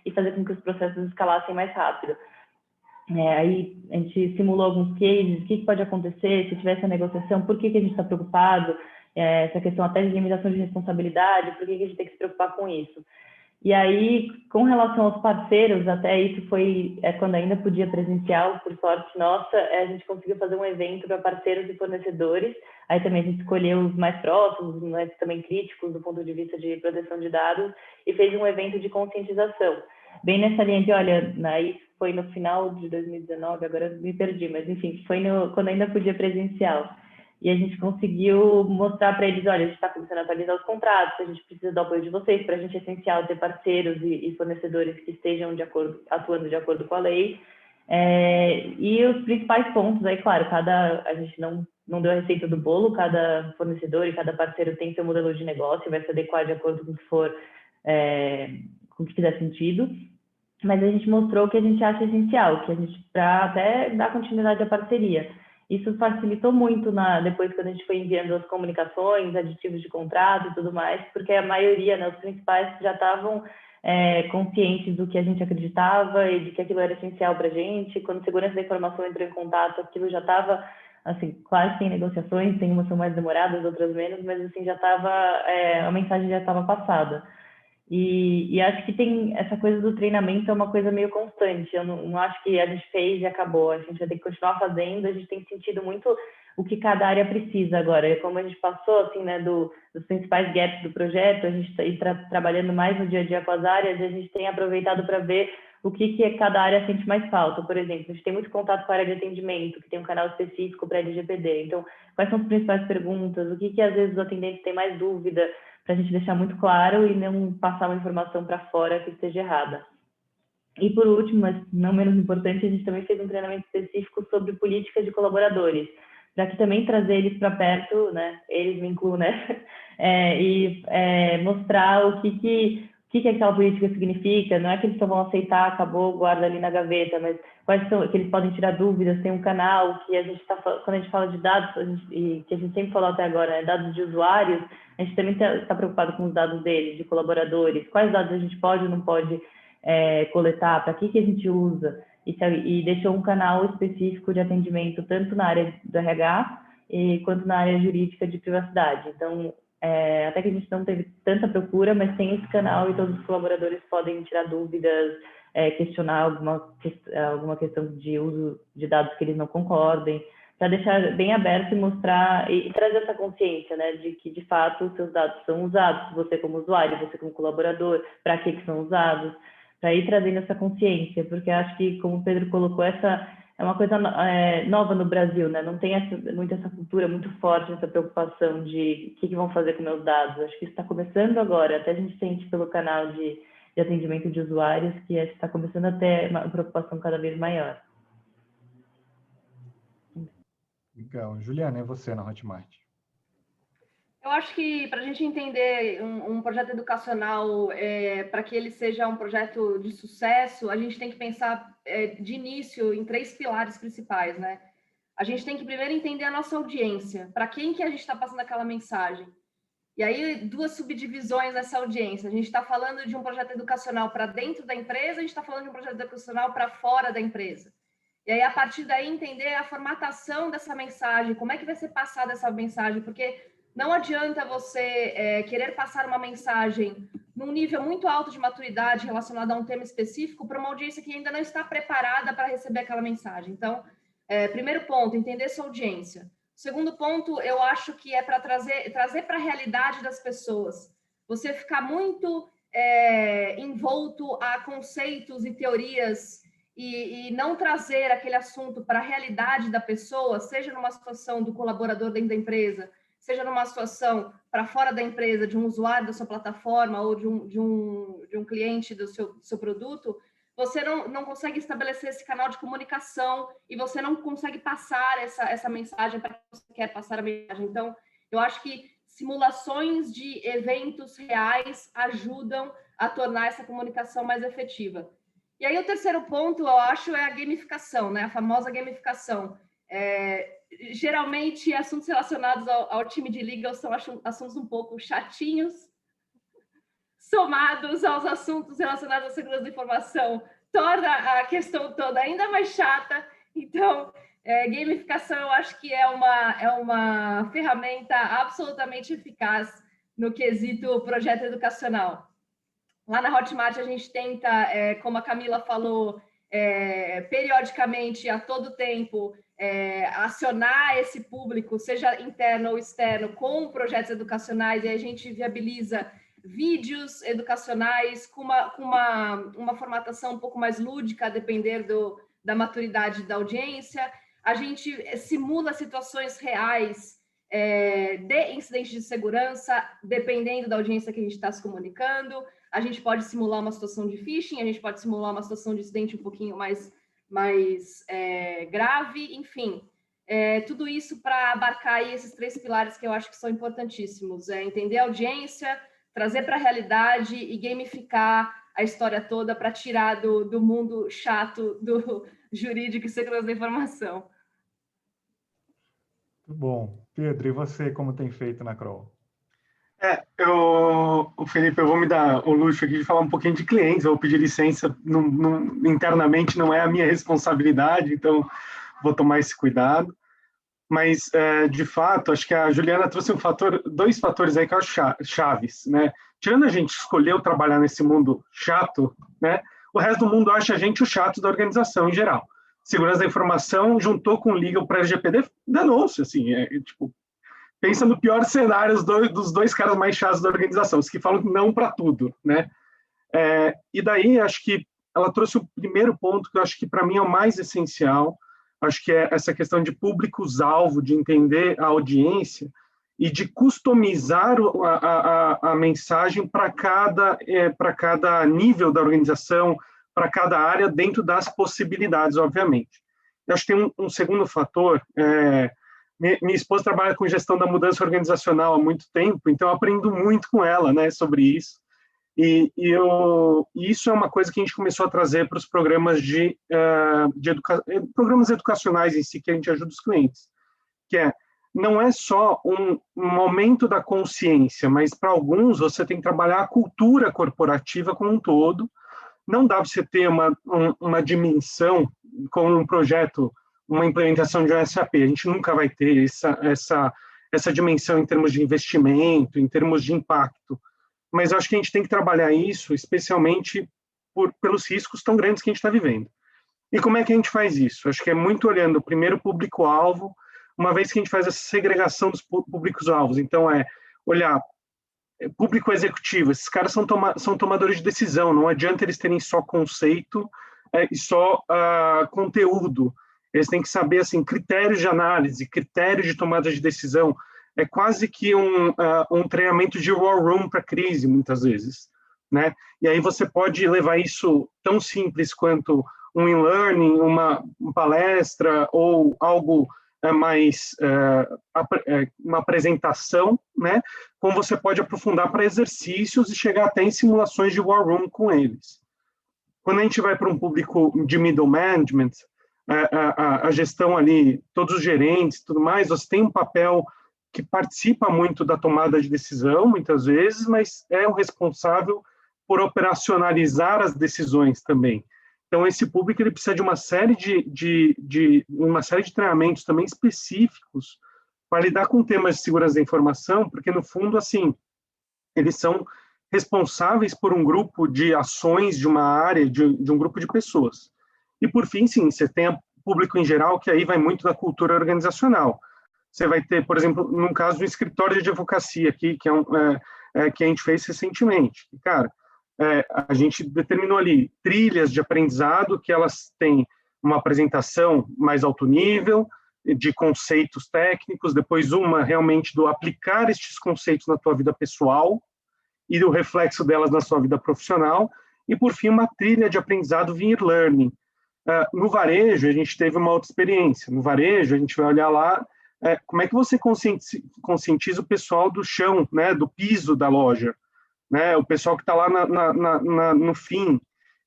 e fazer com que os processos escalassem mais rápido. Aí a gente simulou alguns cases, o que pode acontecer se tiver essa negociação, por que a gente está preocupado, essa questão até de limitação de responsabilidade, por que a gente tem que se preocupar com isso. E aí, com relação aos parceiros, até isso foi quando ainda podia presencial, por sorte nossa, a gente conseguiu fazer um evento para parceiros e fornecedores. Aí também a gente escolheu os mais próximos, mas também críticos do ponto de vista de proteção de dados, e fez um evento de conscientização. Bem nessa linha de, olha, aí foi no final de 2019, agora me perdi, mas enfim, foi quando ainda podia presencial. E a gente conseguiu mostrar para eles, olha, a gente está começando a atualizar os contratos, a gente precisa do apoio de vocês, para a gente é essencial ter parceiros e fornecedores que estejam atuando de acordo com a lei. E os principais pontos, aí, claro, a gente não deu a receita do bolo, cada fornecedor e cada parceiro tem seu modelo de negócio, vai se adequar de acordo com o que for, com o que fizer sentido. Mas a gente mostrou o que a gente acha essencial, para até dar continuidade à parceria. Isso facilitou muito depois, quando a gente foi enviando as comunicações, aditivos de contrato e tudo mais, porque a maioria, né, os principais, já estavam conscientes do que a gente acreditava e de que aquilo era essencial para a gente. Quando a segurança da informação entrou em contato, aquilo já estava, assim, claro que tem negociações, tem umas são mais demoradas, outras menos, mas assim, a mensagem já estava passada. E acho que tem essa coisa do treinamento, é uma coisa meio constante. Eu não acho que a gente fez e acabou. A gente vai ter que continuar fazendo. A gente tem sentido muito o que cada área precisa agora. E como a gente passou, assim, né, dos principais gaps do projeto, a gente está trabalhando mais no dia a dia com as áreas, a gente tem aproveitado para ver o que cada área sente mais falta. Por exemplo, a gente tem muito contato com a área de atendimento, que tem um canal específico para LGPD. Então, quais são as principais perguntas? O que às vezes os atendentes têm mais dúvida? Para a gente deixar muito claro e não passar uma informação para fora que esteja errada. E por último, mas não menos importante, a gente também fez um treinamento específico sobre política de colaboradores, para que também trazer eles para perto, né? Eles me incluem, né? Mostrar o que aquela política significa. Não é que eles só vão aceitar, acabou, guarda ali na gaveta, mas quais são, que eles podem tirar dúvidas. Tem um canal que a gente quando a gente fala de dados, que a gente sempre falou até agora, né, dados de usuários, a gente também está preocupado com os dados deles, de colaboradores, quais dados a gente pode ou não pode coletar, para que a gente usa, e deixou um canal específico de atendimento, tanto na área do RH quanto na área jurídica de privacidade. Então, até que a gente não teve tanta procura, mas tem esse canal e todos os colaboradores podem tirar dúvidas, questionar alguma questão de uso de dados que eles não concordem, para deixar bem aberto e mostrar e trazer essa consciência, né, de que de fato os seus dados são usados, você como usuário, você como colaborador, para que são usados, para ir trazendo essa consciência, porque acho que, como o Pedro colocou, essa é uma coisa nova no Brasil, né? Não tem muito essa cultura muito forte, essa preocupação de o que vão fazer com meus dados. Acho que isso está começando agora, até a gente sente pelo canal de atendimento de usuários que está começando a ter uma preocupação cada vez maior. Legal. Juliana, é você na Hotmart. Eu acho que para a gente entender um projeto educacional, para que ele seja um projeto de sucesso, a gente tem que pensar de início em 3 pilares principais, né? A gente tem que primeiro entender a nossa audiência, para quem que a gente está passando aquela mensagem. E aí, 2 subdivisões nessa audiência. A gente está falando de um projeto educacional para dentro da empresa, a gente está falando de um projeto educacional para fora da empresa. E aí, a partir daí, entender a formatação dessa mensagem, como é que vai ser passada essa mensagem, porque não adianta você querer passar uma mensagem num nível muito alto de maturidade relacionado a um tema específico para uma audiência que ainda não está preparada para receber aquela mensagem. Então, primeiro ponto, entender sua audiência. Segundo ponto, eu acho que é para trazer para a realidade das pessoas. Você ficar muito envolto a conceitos e teorias e não trazer aquele assunto para a realidade da pessoa, seja numa situação do colaborador dentro da empresa, seja numa situação para fora da empresa, de um usuário da sua plataforma ou de um cliente do seu produto, você não consegue estabelecer esse canal de comunicação e você não consegue passar essa mensagem para quem você quer passar a mensagem. Então, eu acho que simulações de eventos reais ajudam a tornar essa comunicação mais efetiva. E aí o terceiro ponto, eu acho, é a gamificação, né? A famosa gamificação. Geralmente, assuntos relacionados ao time de liga são assuntos um pouco chatinhos, somados aos assuntos relacionados à segurança da informação, torna a questão toda ainda mais chata. Então, gamificação eu acho que é uma ferramenta absolutamente eficaz no quesito projeto educacional. Lá na Hotmart a gente tenta, como a Camila falou, periodicamente, a todo tempo, acionar esse público, seja interno ou externo, com projetos educacionais, e a gente viabiliza vídeos educacionais com uma formatação um pouco mais lúdica, a depender da maturidade da audiência. A gente simula situações reais de incidentes de segurança, dependendo da audiência que a gente está se comunicando. A gente pode simular uma situação de phishing, a gente pode simular uma situação de incidente um pouquinho mais grave, enfim. Tudo isso para abarcar aí esses 3 pilares que eu acho que são importantíssimos. Entender a audiência, trazer para a realidade e gamificar a história toda para tirar do mundo chato do jurídico e segurança da informação. Muito bom. Pedro, e você, como tem feito na Kroll? Felipe, eu vou me dar o luxo aqui de falar um pouquinho de clientes, eu vou pedir licença, internamente não é a minha responsabilidade, então vou tomar esse cuidado. Mas, de fato, acho que a Juliana trouxe 2 fatores aí que eu acho chaves, né? Tirando a gente escolher trabalhar nesse mundo chato, né? O resto do mundo acha a gente o chato da organização em geral. Segurança da informação juntou com o legal para a LGPD, danou-se, assim, tipo, pensa no pior cenário dos 2 caras mais chatos da organização, os que falam não para tudo, né? E daí, acho que ela trouxe o primeiro ponto que eu acho que para mim é o mais essencial, acho que é essa questão de públicos-alvo, de entender a audiência e de customizar a mensagem para cada nível da organização, para cada área, dentro das possibilidades, obviamente. Eu acho que tem um segundo fator. Minha esposa trabalha com gestão da mudança organizacional há muito tempo, então eu aprendo muito com ela, né, sobre isso. E isso é uma coisa que a gente começou a trazer para os programas programas educacionais em si, que a gente ajuda os clientes, que não é só um aumento da consciência, mas para alguns você tem que trabalhar a cultura corporativa como um todo. Não dá para você ter uma dimensão com um projeto, uma implementação de um SAP. A gente nunca vai ter essa dimensão em termos de investimento, em termos de impacto. Mas eu acho que a gente tem que trabalhar isso, especialmente pelos riscos tão grandes que a gente está vivendo. E como é que a gente faz isso? Acho que é muito olhando o primeiro público-alvo, uma vez que a gente faz essa segregação dos públicos-alvos. Então, olhar público executivo, esses caras são tomadores de decisão, não adianta eles terem só conceito e só conteúdo. Eles têm que saber, assim, critérios de análise, critérios de tomada de decisão. É quase que um treinamento de war room para crise, muitas vezes, né? E aí você pode levar isso tão simples quanto um e-learning, uma palestra ou algo mais uma apresentação, né? Como você pode aprofundar para exercícios e chegar até em simulações de war room com eles. Quando a gente vai para um público de middle management, a gestão ali, todos os gerentes, tudo mais, você tem um papel que participa muito da tomada de decisão, muitas vezes, mas é o responsável por operacionalizar as decisões também. Então, esse público ele precisa de uma série de treinamentos também específicos para lidar com temas de segurança da informação, porque, no fundo, assim, eles são responsáveis por um grupo de ações de uma área, de um grupo de pessoas. E, por fim, sim, você tem o público em geral, que aí vai muito da cultura organizacional. Você vai ter, por exemplo, num caso do escritório de advocacia aqui, que que a gente fez recentemente. Cara, a gente determinou ali trilhas de aprendizado que elas têm uma apresentação mais alto nível, de conceitos técnicos, depois uma realmente do aplicar estes conceitos na tua vida pessoal e do reflexo delas na sua vida profissional, e por fim uma trilha de aprendizado via learning. No varejo, a gente teve uma outra experiência. No varejo, a gente vai olhar lá como é que você conscientiza o pessoal do chão, né, do piso da loja, né, o pessoal que está lá no fim.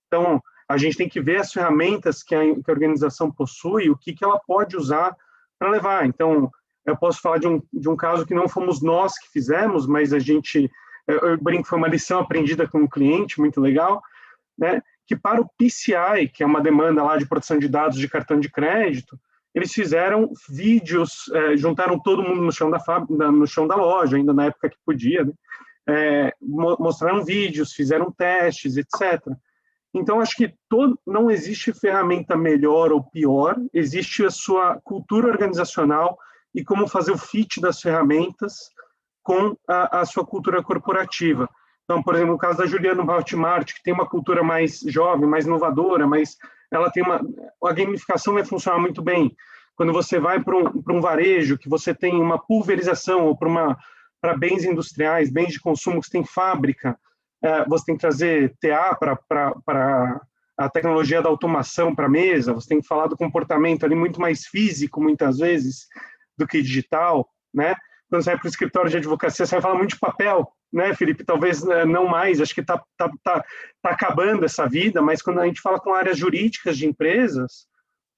Então, A gente tem que ver as ferramentas que a organização possui, o que ela pode usar para levar. Então, eu posso falar de um caso que não fomos nós que fizemos, mas eu brinco, foi uma lição aprendida com um cliente, muito legal, né? Que para o PCI, que é uma demanda lá de proteção de dados de cartão de crédito, eles fizeram vídeos, juntaram todo mundo no chão no chão da loja, ainda na época que podia, né? Mostraram vídeos, fizeram testes, etc. Então, acho que não existe ferramenta melhor ou pior, existe a sua cultura organizacional e como fazer o fit das ferramentas com a sua cultura corporativa. Então, por exemplo, no caso da Juliana Hotmart, que tem uma cultura mais jovem, mais inovadora, mas ela tem a gamificação vai funcionar muito bem. Quando você vai para um varejo, que você tem uma pulverização, ou para bens industriais, bens de consumo, que você tem fábrica, você tem que trazer TA para a tecnologia da automação para a mesa, você tem que falar do comportamento ali muito mais físico, muitas vezes, do que digital, né? Quando você vai para o escritório de advocacia, você vai falar muito de papel, né, Felipe? Talvez não mais, acho que está acabando essa vida, mas quando a gente fala com áreas jurídicas de empresas,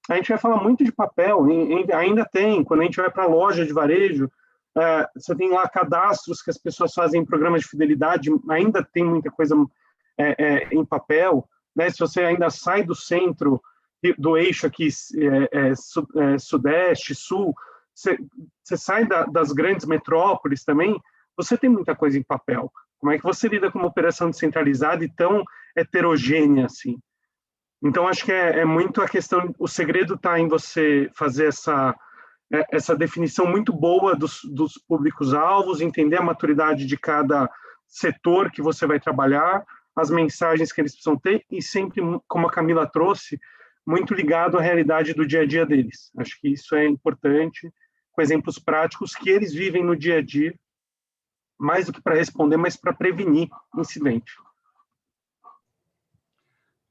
a gente vai falar muito de papel, ainda tem, quando a gente vai para a loja de varejo, você tem lá cadastros que as pessoas fazem em programas de fidelidade, ainda tem muita coisa em papel, né? Se você ainda sai do centro, do eixo aqui, sudeste, sul, você sai das grandes metrópoles também, você tem muita coisa em papel. Como é que você lida com uma operação descentralizada e tão heterogênea assim? Então, acho que é muito a questão, o segredo está em você fazer essa definição muito boa dos públicos-alvos, entender a maturidade de cada setor que você vai trabalhar, as mensagens que eles precisam ter, e sempre, como a Camila trouxe, muito ligado à realidade do dia a dia deles. Acho que isso é importante, com exemplos práticos que eles vivem no dia a dia, mais do que para responder, mas para prevenir incidente.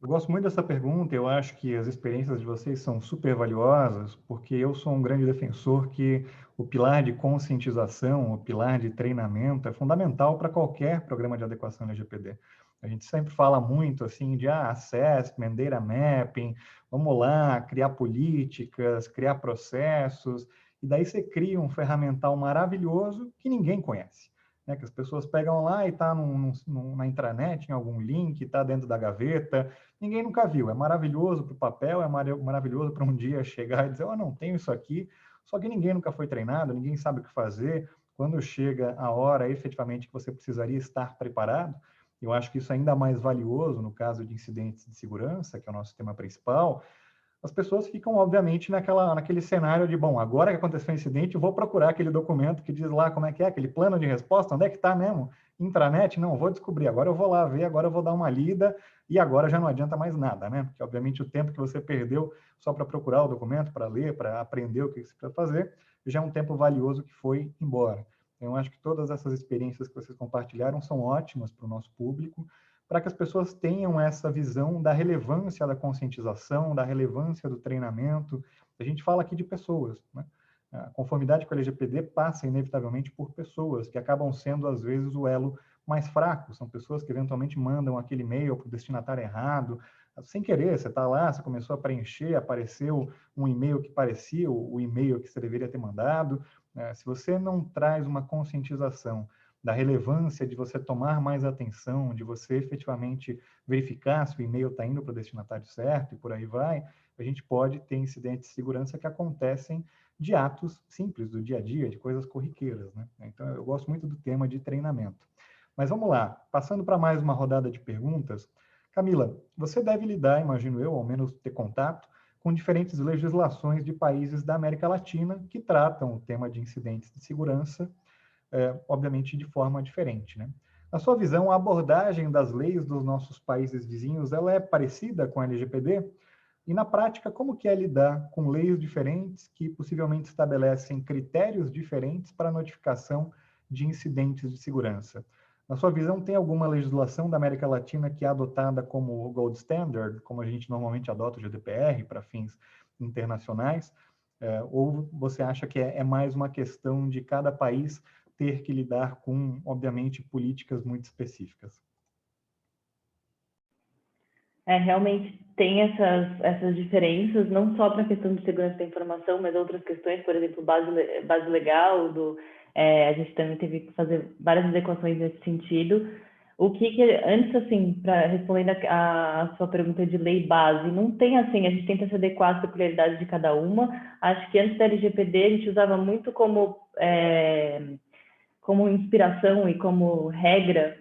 Eu gosto muito dessa pergunta, eu acho que as experiências de vocês são super valiosas, porque eu sou um grande defensor que o pilar de conscientização, o pilar de treinamento é fundamental para qualquer programa de adequação LGPD. A gente sempre fala muito assim de assessment, data mapping, vamos lá, criar políticas, criar processos, e daí você cria um ferramental maravilhoso que ninguém conhece. Que as pessoas pegam lá e está na intranet, em algum link, está dentro da gaveta, ninguém nunca viu. É maravilhoso para o papel, é maravilhoso para um dia chegar e dizer, não tenho isso aqui, só que ninguém nunca foi treinado, ninguém sabe o que fazer. Quando chega a hora, efetivamente, que você precisaria estar preparado, eu acho que isso é ainda mais valioso no caso de incidentes de segurança, que é o nosso tema principal. As pessoas ficam, obviamente, naquele cenário de, bom, agora que aconteceu o incidente, eu vou procurar aquele documento que diz lá como é, aquele plano de resposta, onde é que está mesmo? Intranet? Não, vou descobrir, agora eu vou lá ver, agora eu vou dar uma lida, e agora já não adianta mais nada, né? Porque, obviamente, o tempo que você perdeu só para procurar o documento, para ler, para aprender o que você precisa fazer, já é um tempo valioso que foi embora. Então, eu acho que todas essas experiências que vocês compartilharam são ótimas para o nosso público, para que as pessoas tenham essa visão da relevância da conscientização, da relevância do treinamento. A gente fala aqui de pessoas, né? A conformidade com a LGPD passa inevitavelmente por pessoas, que acabam sendo, às vezes, o elo mais fraco. São pessoas que, eventualmente, mandam aquele e-mail para o destinatário errado, sem querer, você está lá, você começou a preencher, apareceu um e-mail que parecia o e-mail que você deveria ter mandado. Se você não traz uma conscientização da relevância de você tomar mais atenção, de você efetivamente verificar se o e-mail está indo para o destinatário certo e por aí vai, a gente pode ter incidentes de segurança que acontecem de atos simples do dia a dia, de coisas corriqueiras, né? Então, eu gosto muito do tema de treinamento. Mas vamos lá, passando para mais uma rodada de perguntas. Camila, você deve lidar, imagino eu, ao menos ter contato, com diferentes legislações de países da América Latina que tratam o tema de incidentes de segurança, obviamente de forma diferente, né? Na sua visão, a abordagem das leis dos nossos países vizinhos, ela é parecida com a LGPD? E na prática, como que é lidar com leis diferentes que possivelmente estabelecem critérios diferentes para a notificação de incidentes de segurança? Na sua visão, tem alguma legislação da América Latina que é adotada como gold standard, como a gente normalmente adota o GDPR para fins internacionais? Ou você acha que é mais uma questão de cada país ter que lidar com, obviamente, políticas muito específicas? Realmente tem essas diferenças, não só para a questão de segurança da informação, mas outras questões, por exemplo, base legal, a gente também teve que fazer várias adequações nesse sentido. Antes, assim, para responder a sua pergunta de lei base, não tem assim, a gente tenta se adequar às peculiaridades de cada uma. Acho que antes da LGPD a gente usava muito como inspiração e como regra,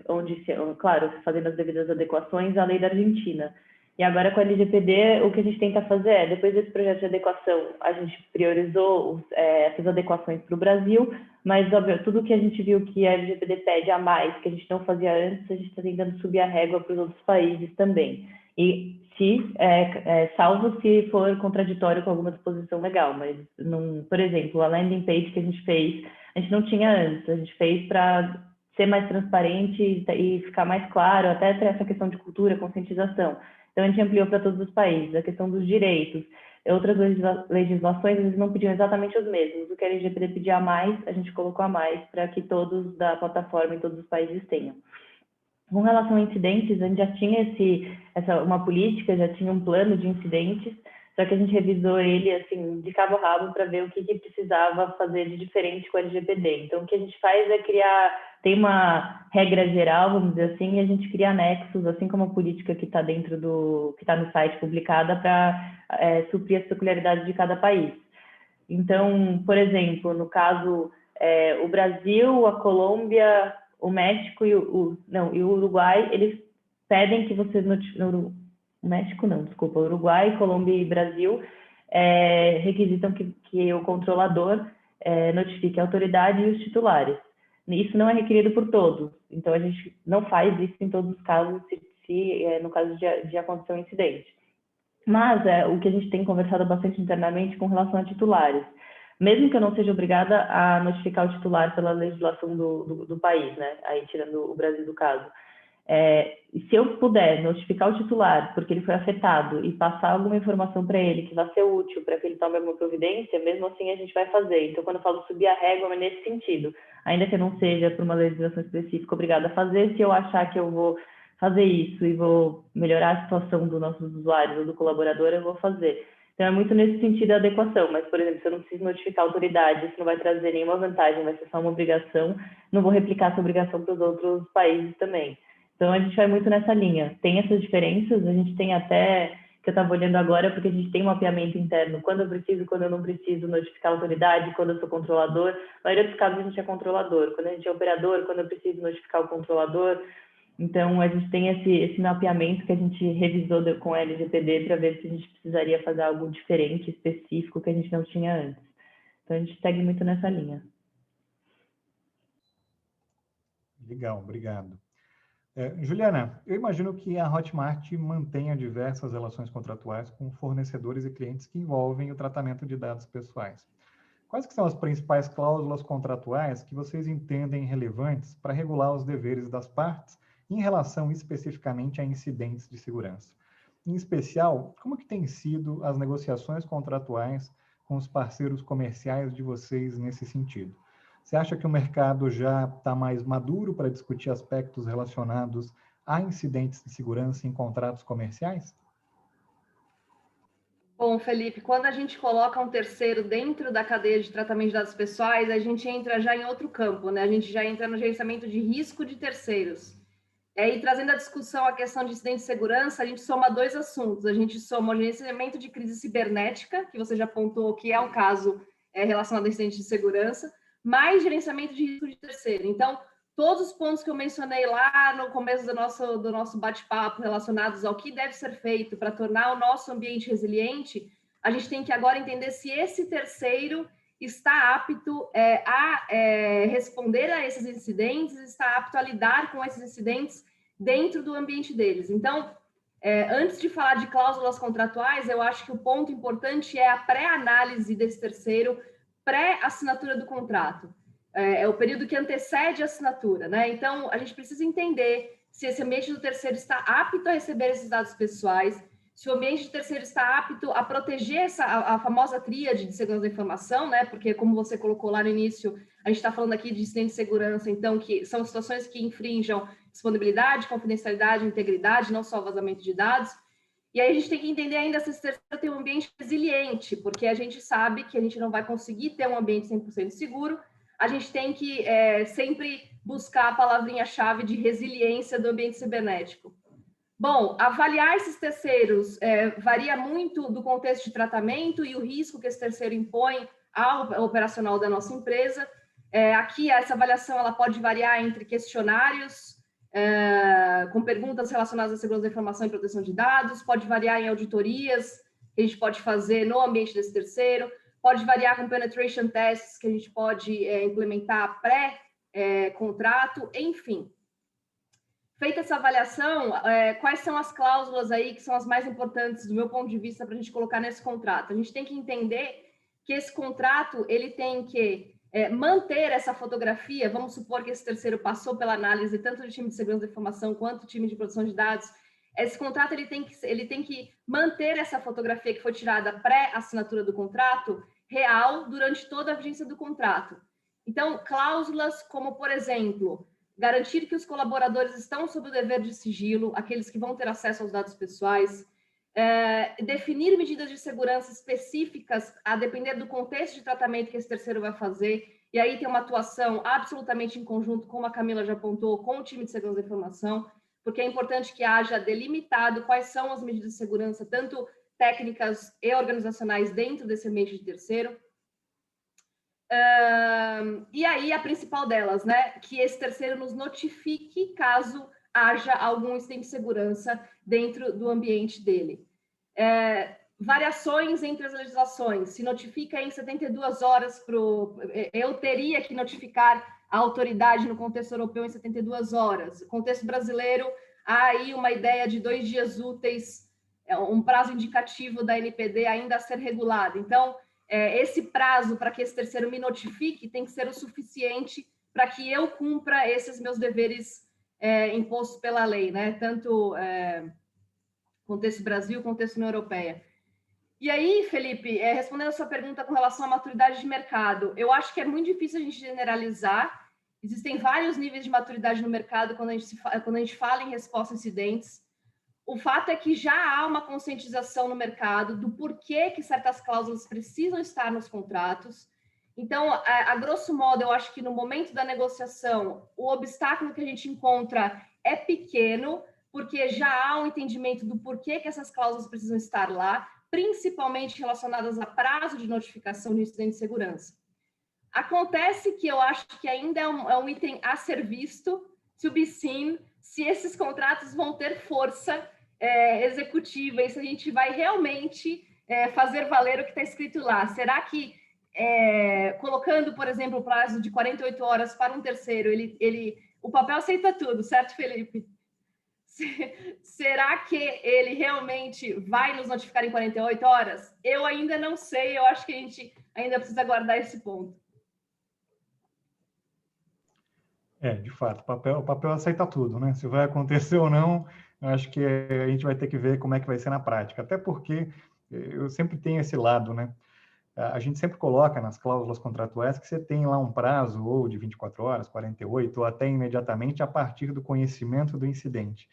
claro, fazendo as devidas adequações, a lei da Argentina. E agora, com a LGPD, o que a gente tenta fazer depois desse projeto de adequação, a gente priorizou essas adequações para o Brasil, mas, óbvio, tudo que a gente viu que a LGPD pede a mais, que a gente não fazia antes, a gente está tentando subir a régua para os outros países também. E salvo se for contraditório com alguma disposição legal, mas, por exemplo, a landing page que a gente fez, a gente não tinha antes, a gente fez para ser mais transparente e ficar mais claro, até ter essa questão de cultura, conscientização. Então, a gente ampliou para todos os países, a questão dos direitos. Outras legislações, eles não pediam exatamente os mesmos. O que a LGPD pedia a mais, a gente colocou a mais para que todos da plataforma em todos os países tenham. Com relação a incidentes, a gente já tinha uma política, já tinha um plano de incidentes, só que a gente revisou ele assim, de cabo a rabo para ver o que precisava fazer de diferente com a LGPD. Então, o que a gente faz é tem uma regra geral, vamos dizer assim, e a gente cria anexos, assim como a política que está que está no site publicada, para suprir as peculiaridades de cada país. Então, por exemplo, no caso, o Brasil, a Colômbia, o México e o Uruguai, eles pedem que você Uruguai, Colômbia e Brasil requisitam que o controlador notifique a autoridade e os titulares. Isso não é requerido por todos, então a gente não faz isso em todos os casos, no caso de acontecer um incidente. Mas o que a gente tem conversado bastante internamente com relação a titulares. Mesmo que eu não seja obrigada a notificar o titular pela legislação do país, né? Aí tirando o Brasil do caso. Se eu puder notificar o titular porque ele foi afetado e passar alguma informação para ele que vai ser útil para que ele tome alguma providência, mesmo assim a gente vai fazer. Então, quando eu falo subir a régua, é nesse sentido. Ainda que eu não seja por uma legislação específica obrigada a fazer, se eu achar que eu vou fazer isso e vou melhorar a situação dos nossos usuários ou do colaborador, eu vou fazer. Então, é muito nesse sentido a adequação, mas, por exemplo, se eu não preciso notificar a autoridade, isso não vai trazer nenhuma vantagem, vai ser só uma obrigação, não vou replicar essa obrigação para os outros países também. Então, a gente vai muito nessa linha. Tem essas diferenças, a gente tem até, que eu estava olhando agora, porque a gente tem um mapeamento interno, quando eu preciso, quando eu não preciso notificar a autoridade, quando eu sou controlador. Na maioria dos casos, a gente é controlador. Quando a gente é operador, quando eu preciso notificar o controlador. Então, a gente tem esse mapeamento que a gente revisou com a LGPD para ver se a gente precisaria fazer algo diferente, específico, que a gente não tinha antes. Então, a gente segue muito nessa linha. Legal, obrigado. Juliana, eu imagino que a Hotmart mantenha diversas relações contratuais com fornecedores e clientes que envolvem o tratamento de dados pessoais. Quais que são as principais cláusulas contratuais que vocês entendem relevantes para regular os deveres das partes em relação especificamente a incidentes de segurança? Em especial, como que têm sido as negociações contratuais com os parceiros comerciais de vocês nesse sentido? Você acha que o mercado já está mais maduro para discutir aspectos relacionados a incidentes de segurança em contratos comerciais? Bom, Felipe, quando a gente coloca um terceiro dentro da cadeia de tratamento de dados pessoais, a gente entra já em outro campo, né? A gente já entra no gerenciamento de risco de terceiros. E trazendo a discussão a questão de incidente de segurança, a gente soma dois assuntos. A gente soma o gerenciamento de crise cibernética, que você já apontou que é um caso relacionado a incidente de segurança, mais gerenciamento de risco de terceiro. Então, todos os pontos que eu mencionei lá no começo do nosso bate-papo relacionados ao que deve ser feito para tornar o nosso ambiente resiliente, a gente tem que agora entender se esse terceiro está apto a responder a esses incidentes, está apto a lidar com esses incidentes dentro do ambiente deles. Então, antes de falar de cláusulas contratuais, eu acho que o ponto importante é a pré-análise desse terceiro, pré-assinatura do contrato. É o período que antecede a assinatura, né? Então, a gente precisa entender se esse ambiente do terceiro está apto a receber esses dados pessoais, se o ambiente do terceiro está apto a proteger a famosa tríade de segurança da informação, né? Porque, como você colocou lá no início, a gente está falando aqui de incidente de segurança, então, que são situações que infringam disponibilidade, confidencialidade, integridade, não só vazamento de dados. E aí a gente tem que entender ainda se esse terceiro tem um ambiente resiliente, porque a gente sabe que a gente não vai conseguir ter um ambiente 100% seguro. A gente tem que sempre buscar a palavrinha-chave de resiliência do ambiente cibernético. Bom, avaliar esses terceiros varia muito do contexto de tratamento e o risco que esse terceiro impõe ao operacional da nossa empresa. Aqui, essa avaliação ela pode variar entre questionários, com perguntas relacionadas à segurança da informação e proteção de dados, pode variar em auditorias que a gente pode fazer no ambiente desse terceiro, pode variar com penetration tests que a gente pode implementar pré-contrato, enfim. Feita essa avaliação, quais são as cláusulas aí que são as mais importantes do meu ponto de vista para a gente colocar nesse contrato? A gente tem que entender que esse contrato ele tem que manter essa fotografia. Vamos supor que esse terceiro passou pela análise tanto do time de segurança da informação quanto do time de proteção de dados. Esse contrato ele tem que manter essa fotografia que foi tirada pré-assinatura do contrato real durante toda a vigência do contrato. Então, cláusulas como, por exemplo, garantir que os colaboradores estão sob o dever de sigilo, aqueles que vão ter acesso aos dados pessoais, definir medidas de segurança específicas a depender do contexto de tratamento que esse terceiro vai fazer, e aí tem uma atuação absolutamente em conjunto, como a Camila já apontou, com o time de segurança da informação, porque é importante que haja delimitado quais são as medidas de segurança, tanto técnicas e organizacionais dentro desse ambiente de terceiro. E aí a principal delas, né, que esse terceiro nos notifique caso haja algum incidente de segurança dentro do ambiente dele. Variações entre as legislações, se notifica em 72 horas eu teria que notificar a autoridade no contexto europeu em 72 horas. No contexto brasileiro, há aí uma ideia de 2 dias úteis, um prazo indicativo da NPD ainda a ser regulado. Então, esse prazo para que esse terceiro me notifique tem que ser o suficiente para que eu cumpra esses meus deveres impostos pela lei, né? Tanto contexto Brasil, contexto União Europeia. E aí, Felipe, respondendo a sua pergunta com relação à maturidade de mercado, eu acho que é muito difícil a gente generalizar. Existem vários níveis de maturidade no mercado quando a gente fala em resposta a incidentes. O fato é que já há uma conscientização no mercado do porquê que certas cláusulas precisam estar nos contratos. Então, a grosso modo, eu acho que no momento da negociação, o obstáculo que a gente encontra é pequeno, porque já há um entendimento do porquê que essas cláusulas precisam estar lá, principalmente relacionadas a prazo de notificação de incidente de segurança. Acontece que eu acho que ainda é um item a ser visto, to be seen, se esses contratos vão ter força executiva e se a gente vai realmente fazer valer o que está escrito lá. Será que, colocando, por exemplo, o prazo de 48 horas para um terceiro, o papel aceita tudo, certo, Felipe? Será que ele realmente vai nos notificar em 48 horas? Eu ainda não sei, eu acho que a gente ainda precisa aguardar esse ponto. De fato, o papel aceita tudo, né? Se vai acontecer ou não, eu acho que a gente vai ter que ver como é que vai ser na prática. Até porque eu sempre tenho esse lado, né? A gente sempre coloca nas cláusulas contratuais que você tem lá um prazo ou de 24 horas, 48, ou até imediatamente a partir do conhecimento do incidente.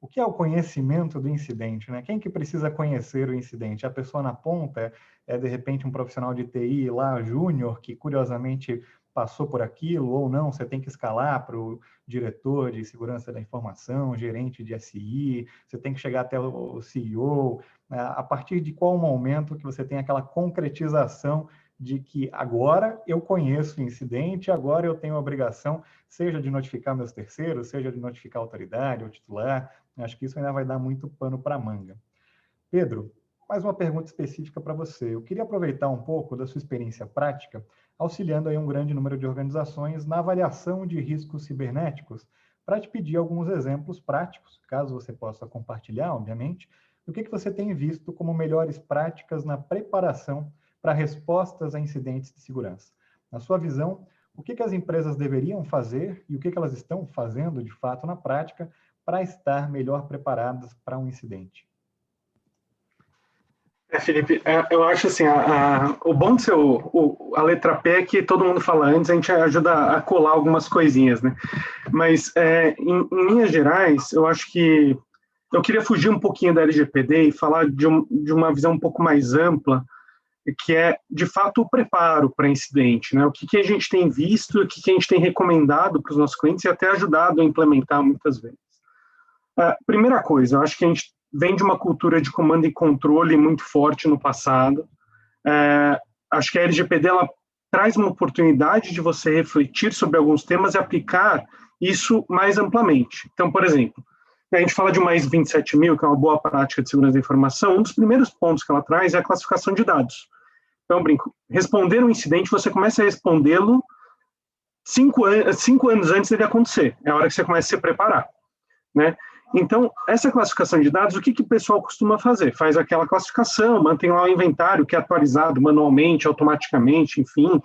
O que é o conhecimento do incidente, né? Quem que precisa conhecer o incidente? A pessoa na ponta de repente, um profissional de TI lá, júnior, que curiosamente passou por aquilo, ou não, você tem que escalar para o diretor de segurança da informação, gerente de SI, você tem que chegar até o CEO, a partir de qual momento que você tem aquela concretização de que agora eu conheço o incidente, agora eu tenho a obrigação, seja de notificar meus terceiros, seja de notificar a autoridade ou titular. Acho que isso ainda vai dar muito pano para a manga. Pedro, mais uma pergunta específica para você. Eu queria aproveitar um pouco da sua experiência prática, auxiliando aí um grande número de organizações na avaliação de riscos cibernéticos, para te pedir alguns exemplos práticos, caso você possa compartilhar, obviamente, do que você tem visto como melhores práticas na preparação para respostas a incidentes de segurança. Na sua visão, o que as empresas deveriam fazer e o que elas estão fazendo, de fato, na prática, para estar melhor preparadas para um incidente? Felipe, eu acho assim, o bom de ser a letra P é que todo mundo fala antes, a gente ajuda a colar algumas coisinhas, né? Mas, em linhas gerais, eu acho que eu queria fugir um pouquinho da LGPD e falar de uma visão um pouco mais ampla, que é, de fato, o preparo para incidente, né? O que a gente tem visto, o que a gente tem recomendado para os nossos clientes e até ajudado a implementar muitas vezes. Primeira coisa, eu acho que a gente vem de uma cultura de comando e controle muito forte no passado. Acho que a LGPD ela traz uma oportunidade de você refletir sobre alguns temas e aplicar isso mais amplamente. Então, por exemplo, a gente fala de uma ISO 27000, que é uma boa prática de segurança da informação. Um dos primeiros pontos que ela traz é a classificação de dados. Então, brinco, responder um incidente, você começa a respondê-lo 5 anos antes dele acontecer. É a hora que você começa a se preparar, né? Então, essa classificação de dados, o que o pessoal costuma fazer? Faz aquela classificação, mantém lá o inventário, que é atualizado manualmente, automaticamente, enfim,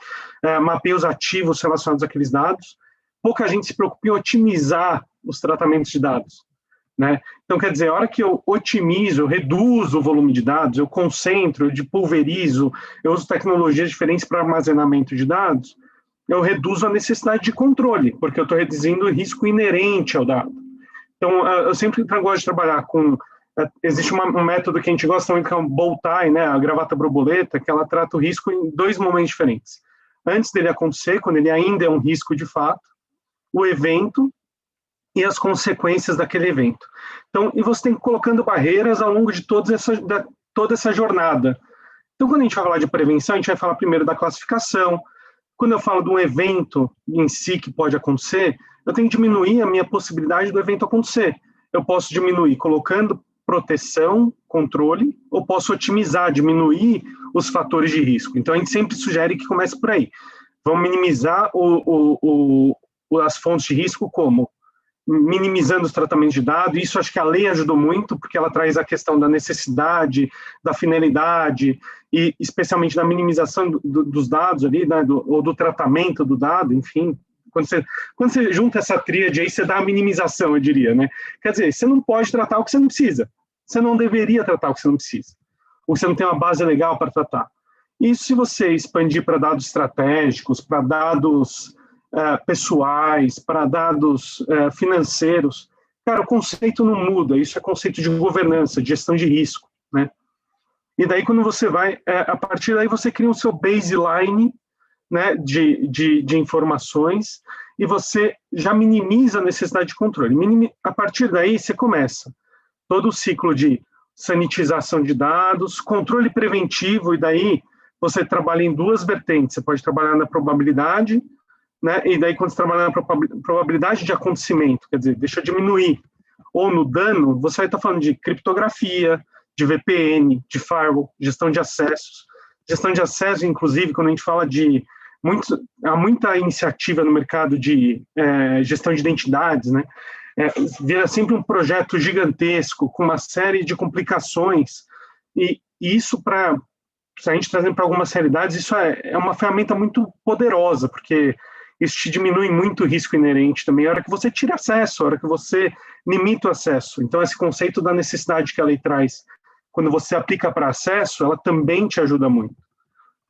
mapeia os ativos relacionados àqueles dados. Pouca gente se preocupa em otimizar os tratamentos de dados, né? Então, quer dizer, a hora que eu otimizo, eu reduzo o volume de dados, eu concentro, eu pulverizo, eu uso tecnologias diferentes para armazenamento de dados, eu reduzo a necessidade de controle, porque eu estou reduzindo o risco inerente ao dado. Então, eu sempre gosto de trabalhar com... Existe um método que a gente gosta muito, que é o bow tie, né, a gravata borboleta, que ela trata o risco em 2 momentos diferentes. Antes dele acontecer, quando ele ainda é um risco de fato, o evento e as consequências daquele evento. Então, e você tem que ir colocando barreiras ao longo de toda essa jornada. Então, quando a gente vai falar de prevenção, a gente vai falar primeiro da classificação. Quando eu falo de um evento em si que pode acontecer, eu tenho que diminuir a minha possibilidade do evento acontecer. Eu posso diminuir colocando proteção, controle, ou posso otimizar, diminuir os fatores de risco. Então, a gente sempre sugere que comece por aí. Vamos minimizar as fontes de risco como? Minimizando os tratamentos de dados. Isso acho que a lei ajudou muito, porque ela traz a questão da necessidade, da finalidade, e especialmente da minimização dos dados ali, né, ou do tratamento do dado, enfim. Quando você junta essa tríade aí, você dá a minimização, eu diria, né? Quer dizer, você não pode tratar o que você não precisa. Você não deveria tratar o que você não precisa. Ou você não tem uma base legal para tratar. Isso se você expandir para dados estratégicos, para dados pessoais, para dados financeiros, cara, o conceito não muda. Isso é conceito de governança, de gestão de risco, né? E daí, quando você vai, a partir daí você cria o seu baseline, né, de informações, e você já minimiza a necessidade de controle. A partir daí, você começa todo o ciclo de sanitização de dados, controle preventivo, e daí você trabalha em 2 vertentes. Você pode trabalhar na probabilidade, né, e daí quando você trabalha na probabilidade de acontecimento, quer dizer, deixa eu diminuir, ou no dano, você vai estar falando de criptografia, de VPN, de firewall, gestão de acessos. Gestão de acesso, inclusive, quando a gente fala de... há muita iniciativa no mercado de gestão de identidades, né? Vira sempre um projeto gigantesco, com uma série de complicações, e isso, se a gente trazendo para algumas realidades, isso é uma ferramenta muito poderosa, porque isso te diminui muito o risco inerente também, a hora que você tira acesso, a hora que você limita o acesso. Então, esse conceito da necessidade que a lei traz, quando você aplica para acesso, ela também te ajuda muito,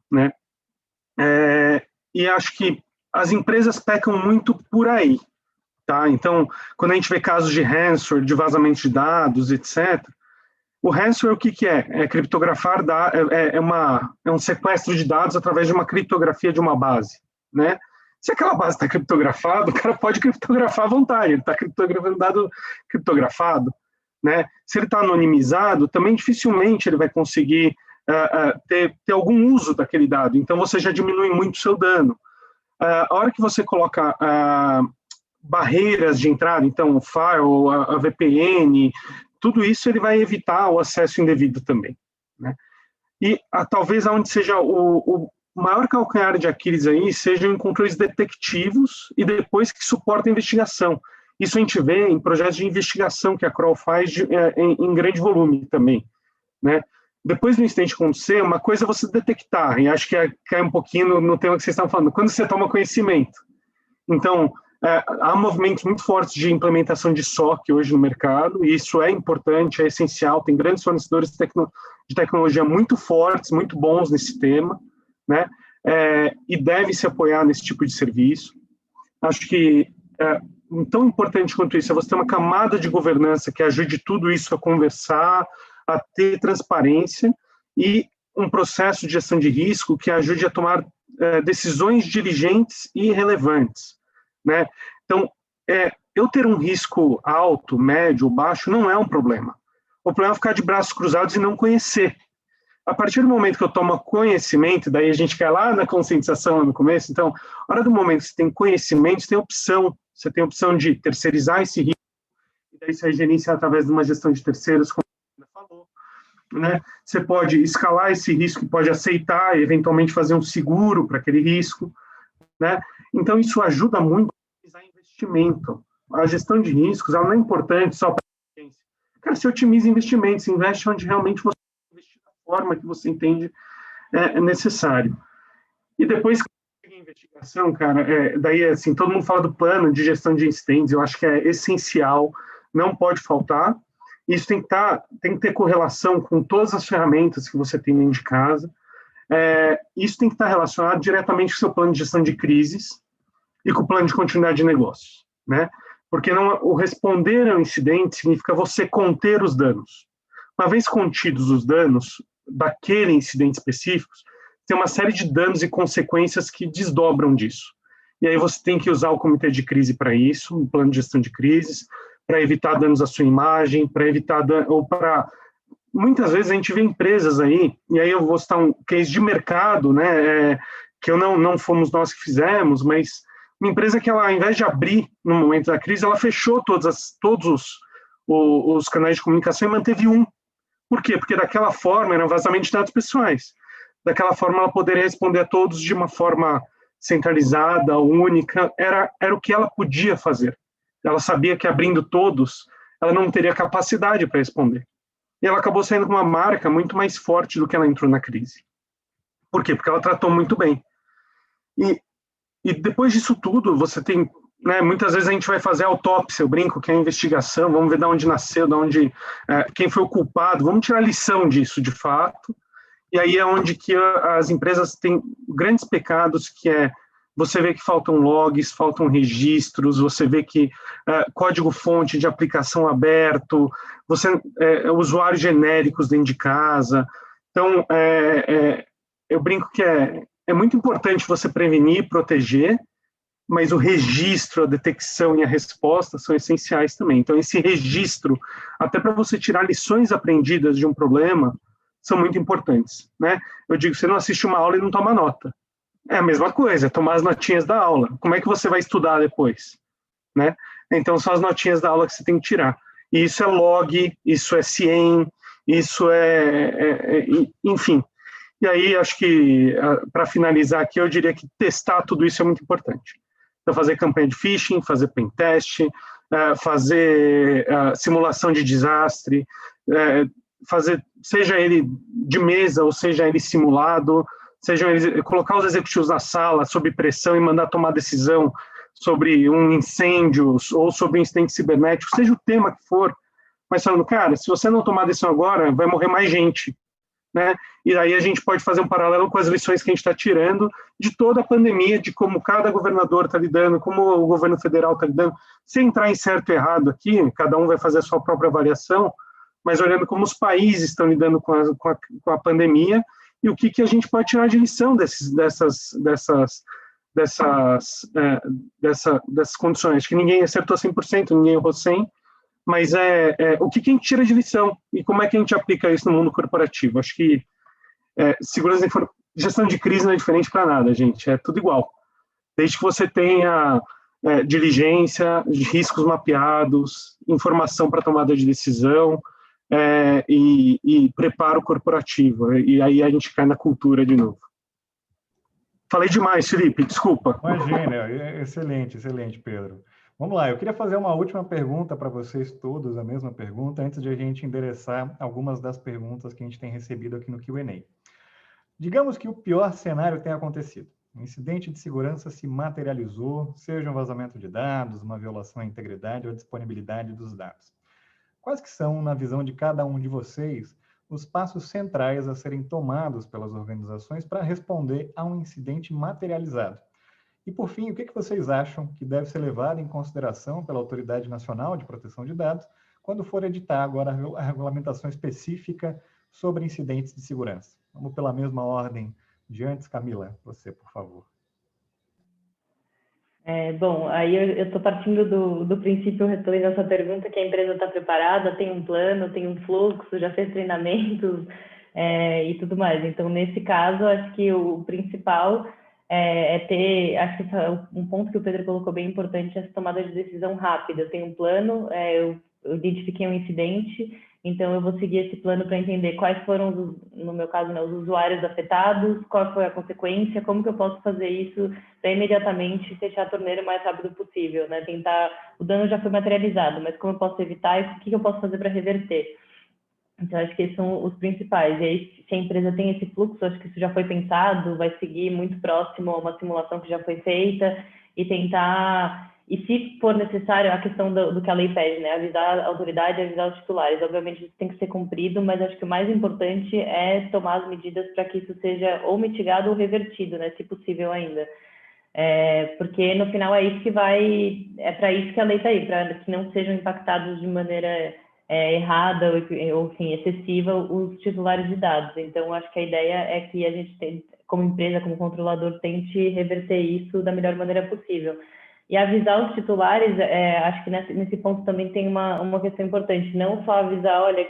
né? E acho que as empresas pecam muito por aí, tá? Então, quando a gente vê casos de ransomware, de vazamento de dados, etc., o ransomware, o que é? É criptografar, é um sequestro de dados através de uma criptografia de uma base, né? Se aquela base está criptografada, o cara pode criptografar à vontade, ele está criptografando dado criptografado, né? Se ele está anonimizado, também dificilmente ele vai conseguir ter algum uso daquele dado, então você já diminui muito o seu dano. A hora que você coloca barreiras de entrada, então o firewall, a VPN, tudo isso ele vai evitar o acesso indevido também, né? E talvez aonde seja o maior calcanhar de Aquiles aí sejam em controles detectivos e depois que suporta a investigação. Isso a gente vê em projetos de investigação que a Kroll faz em grande volume também, né? Depois do incidente acontecer, uma coisa é você detectar, e acho que cai um pouquinho no tema que vocês estão falando, quando você toma conhecimento. Então, há movimentos muito fortes de implementação de SOC hoje no mercado, e isso é importante, é essencial, tem grandes fornecedores de tecnologia muito fortes, muito bons nesse tema, né? E deve se apoiar nesse tipo de serviço. Acho que tão importante quanto isso é você ter uma camada de governança que ajude tudo isso a conversar, a ter transparência e um processo de gestão de risco que ajude a tomar decisões diligentes e relevantes, né? Então, eu ter um risco alto, médio ou baixo não é um problema. O problema é ficar de braços cruzados e não conhecer. A partir do momento que eu tomo conhecimento, daí a gente cai lá na conscientização no começo, então, a hora do momento que você tem conhecimento, você tem opção de terceirizar esse risco, e daí você vai gerenciar através de uma gestão de terceiros, como você falou, né? Você pode escalar esse risco, pode aceitar e eventualmente fazer um seguro para aquele risco, né? Então, isso ajuda muito a otimizar investimento. A gestão de riscos, ela não é importante só para a ciência. Cara, você otimiza investimentos, investe onde realmente você forma que você entende necessário. E depois que a investigação, cara, daí assim, todo mundo fala do plano de gestão de incidentes, eu acho que é essencial, não pode faltar. Isso tem que ter correlação com todas as ferramentas que você tem dentro de casa. Isso tem que estar relacionado diretamente com o seu plano de gestão de crises e com o plano de continuidade de negócios, né? Porque o responder ao incidente significa você conter os danos. Uma vez contidos os danos daquele incidente específico, tem uma série de danos e consequências que desdobram disso. E aí você tem que usar o comitê de crise para isso, um plano de gestão de crises, para evitar danos à sua imagem, para evitar ou para... Muitas vezes a gente vê empresas aí, e aí eu vou citar um case de mercado, né, que não fomos nós que fizemos, mas uma empresa que ela, ao invés de abrir no momento da crise, ela fechou todos os canais de comunicação e manteve um. Por quê? Porque daquela forma era um vazamento de dados pessoais. Daquela forma ela poderia responder a todos de uma forma centralizada, única, era o que ela podia fazer. Ela sabia que abrindo todos, ela não teria capacidade para responder. E ela acabou saindo com uma marca muito mais forte do que ela entrou na crise. Por quê? Porque ela tratou muito bem. E depois disso tudo, você tem... Né, muitas vezes a gente vai fazer a autópsia, eu brinco que é a investigação, vamos ver de onde nasceu, quem foi o culpado, vamos tirar lição disso de fato, e aí é onde que as empresas têm grandes pecados, que é você vê que faltam logs, faltam registros, você vê que código-fonte de aplicação aberto, usuários genéricos dentro de casa. Então, eu brinco que é muito importante você prevenir, proteger, mas o registro, a detecção e a resposta são essenciais também. Então, esse registro, até para você tirar lições aprendidas de um problema, são muito importantes, né? Eu digo, você não assiste uma aula e não toma nota. É a mesma coisa, é tomar as notinhas da aula. Como é que você vai estudar depois, né? Então, são as notinhas da aula que você tem que tirar. E isso é log, isso é CIEM, isso enfim. E aí, acho que, para finalizar aqui, eu diria que testar tudo isso é muito importante. Então, fazer campanha de phishing, fazer pentest, fazer simulação de desastre, fazer, seja ele de mesa ou seja ele simulado, colocar os executivos na sala sob pressão e mandar tomar decisão sobre um incêndio ou sobre um incidente cibernético, seja o tema que for, mas falando, cara, se você não tomar decisão agora, vai morrer mais gente, né? E aí a gente pode fazer um paralelo com as lições que a gente está tirando de toda a pandemia, de como cada governador está lidando, como o governo federal está lidando, sem entrar em certo e errado aqui, cada um vai fazer a sua própria avaliação, mas olhando como os países estão lidando com a pandemia e o que a gente pode tirar de lição dessas condições, que ninguém acertou 100%, ninguém errou 100%, mas o que a gente tira de lição e como é que a gente aplica isso no mundo corporativo. Acho que gestão de crise não é diferente para nada, gente, é tudo igual. Desde que você tenha diligência, riscos mapeados, informação para tomada de decisão e preparo corporativo. E aí a gente cai na cultura de novo. Falei demais, Felipe, desculpa. Imagina, excelente, excelente, Pedro. Vamos lá, eu queria fazer uma última pergunta para vocês todos, a mesma pergunta, antes de a gente endereçar algumas das perguntas que a gente tem recebido aqui no Q&A. Digamos que o pior cenário tenha acontecido. Um incidente de segurança se materializou, seja um vazamento de dados, uma violação à integridade ou à disponibilidade dos dados. Quais que são, na visão de cada um de vocês, os passos centrais a serem tomados pelas organizações para responder a um incidente materializado? E, por fim, o que vocês acham que deve ser levado em consideração pela Autoridade Nacional de Proteção de Dados quando for editar agora a regulamentação específica sobre incidentes de segurança? Vamos pela mesma ordem de antes. Camila, você, por favor. Bom, aí eu estou partindo do princípio, respondendo essa pergunta, que a empresa está preparada, tem um plano, tem um fluxo, já fez treinamentos e tudo mais. Então, nesse caso, acho que o principal é ter, acho que um ponto que o Pedro colocou bem importante é essa tomada de decisão rápida. Eu tenho um plano, eu identifiquei um incidente, então eu vou seguir esse plano para entender quais foram, no meu caso, né, os usuários afetados, qual foi a consequência, como que eu posso fazer isso para imediatamente fechar a torneira o mais rápido possível, né? Tentar, o dano já foi materializado, mas como eu posso evitar e o que eu posso fazer para reverter? Então, acho que esses são os principais. E aí, se a empresa tem esse fluxo, acho que isso já foi pensado, vai seguir muito próximo a uma simulação que já foi feita e tentar... E se for necessário, a questão do que a lei pede, né? Avisar a autoridade e avisar os titulares. Obviamente, isso tem que ser cumprido, mas acho que o mais importante é tomar as medidas para que isso seja ou mitigado ou revertido, né? Se possível ainda. Porque, no final, é isso que vai... É para isso que a lei está aí, para que não sejam impactados de maneira... errada ou enfim, excessiva os titulares de dados. Então, acho que a ideia é que a gente, como empresa, como controlador, tente reverter isso da melhor maneira possível. E avisar os titulares, acho que nesse ponto também tem uma questão importante, não só avisar, olha,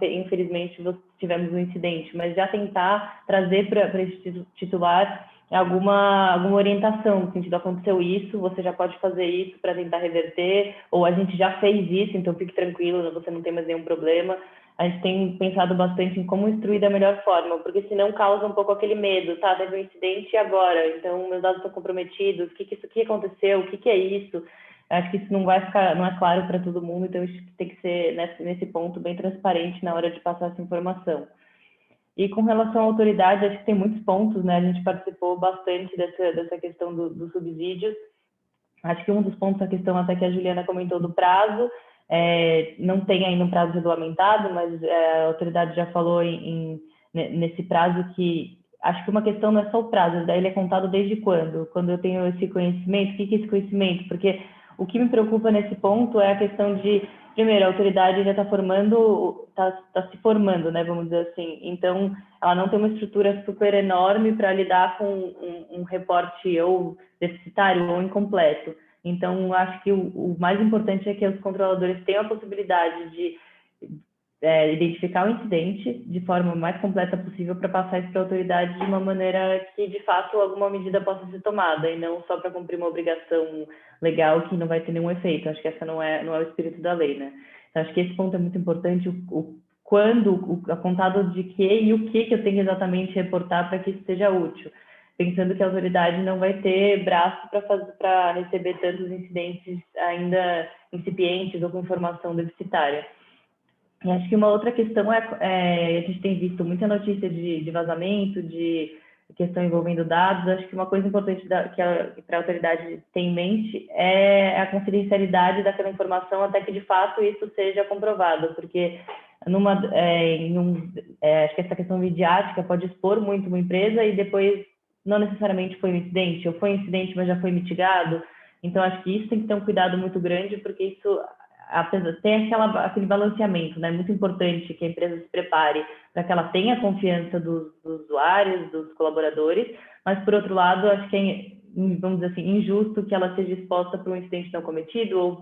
infelizmente tivemos um incidente, mas já tentar trazer para esse titular alguma orientação, no sentido, aconteceu isso, você já pode fazer isso para tentar reverter, ou a gente já fez isso, então fique tranquilo, você não tem mais nenhum problema. A gente tem pensado bastante em como instruir da melhor forma, porque senão causa um pouco aquele medo, tá, teve um incidente e agora? Então, meus dados estão comprometidos, o que aconteceu, o que é isso? Acho que isso não é claro para todo mundo, então isso tem que ser, nesse ponto, bem transparente na hora de passar essa informação. E com relação à autoridade, acho que tem muitos pontos, né? A gente participou bastante dessa questão dos subsídios. Acho que um dos pontos, a questão até que a Juliana comentou do prazo, não tem ainda um prazo regulamentado, mas a autoridade já falou nesse prazo que... Acho que uma questão não é só o prazo, ele é contado desde quando? Quando eu tenho esse conhecimento, o que é esse conhecimento? Porque o que me preocupa nesse ponto é a questão de... Primeiro, a autoridade já está se formando, né, vamos dizer assim. Então, ela não tem uma estrutura super enorme para lidar com um reporte ou deficitário ou incompleto. Então, acho que o mais importante é que os controladores tenham a possibilidade de identificar o incidente de forma mais completa possível para passar isso para a autoridade de uma maneira que, de fato, alguma medida possa ser tomada e não só para cumprir uma obrigação legal que não vai ter nenhum efeito. Acho que essa não é o espírito da lei, né? Então, acho que esse ponto é muito importante, a contado de que e o que eu tenho que exatamente reportar para que isso seja útil, pensando que a autoridade não vai ter braço para receber tantos incidentes ainda incipientes ou com informação deficitária. E acho que uma outra questão a gente tem visto muita notícia de vazamento, de questão envolvendo dados. Acho que uma coisa importante que para a autoridade ter em mente é a confidencialidade daquela informação até que, de fato, isso seja comprovado, porque acho que essa questão midiática pode expor muito uma empresa e depois não necessariamente foi um incidente, ou foi um incidente, mas já foi mitigado. Então, acho que isso tem que ter um cuidado muito grande, porque isso... tem aquele balanceamento, né? Muito importante que a empresa se prepare para que ela tenha a confiança dos usuários, dos colaboradores, mas, por outro lado, acho que é, vamos dizer assim, injusto que ela seja exposta para um incidente não cometido ou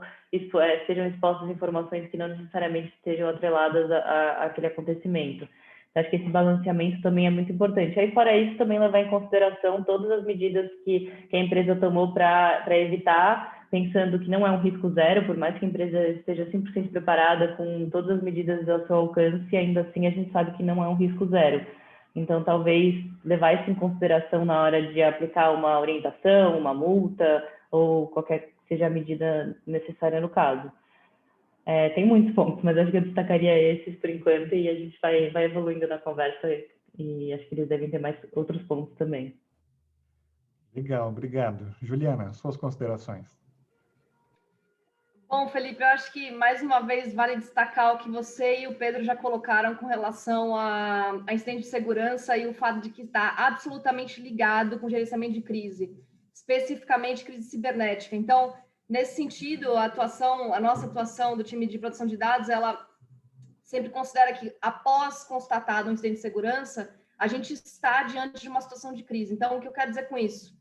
sejam expostas informações que não necessariamente estejam atreladas àquele acontecimento. Então, acho que esse balanceamento também é muito importante. Aí, fora isso, também levar em consideração todas as medidas que a empresa tomou para evitar, pensando que não é um risco zero, por mais que a empresa esteja 100% preparada com todas as medidas ao seu alcance, ainda assim a gente sabe que não é um risco zero. Então, talvez levar isso em consideração na hora de aplicar uma orientação, uma multa, ou qualquer que seja a medida necessária no caso. Tem muitos pontos, mas acho que eu destacaria esses por enquanto e a gente vai evoluindo na conversa e acho que eles devem ter mais outros pontos também. Legal, obrigado. Juliana, suas considerações. Bom, Felipe, eu acho que, mais uma vez, vale destacar o que você e o Pedro já colocaram com relação a incidente de segurança e o fato de que está absolutamente ligado com gerenciamento de crise. especificamente crise cibernética. Então, nesse sentido, a nossa atuação do time de proteção de dados, ela sempre considera que, após constatado um incidente de segurança, a gente está diante de uma situação de crise. Então, o que eu quero dizer com isso?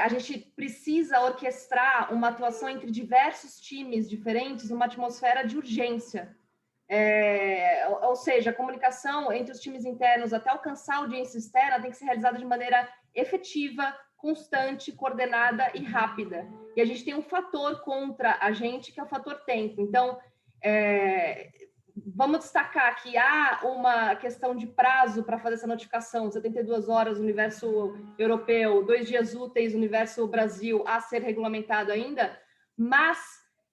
A gente precisa orquestrar uma atuação entre diversos times diferentes, numa atmosfera de urgência. Ou seja, a comunicação entre os times internos até alcançar a audiência externa tem que ser realizada de maneira efetiva, constante, coordenada e rápida. E a gente tem um fator contra a gente, que é o fator tempo. Então, vamos destacar que há uma questão de prazo para fazer essa notificação, 72 horas no universo europeu, 2 dias úteis no universo Brasil, a ser regulamentado ainda, mas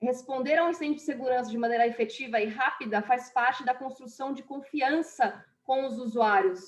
responder a um incidente de segurança de maneira efetiva e rápida faz parte da construção de confiança com os usuários.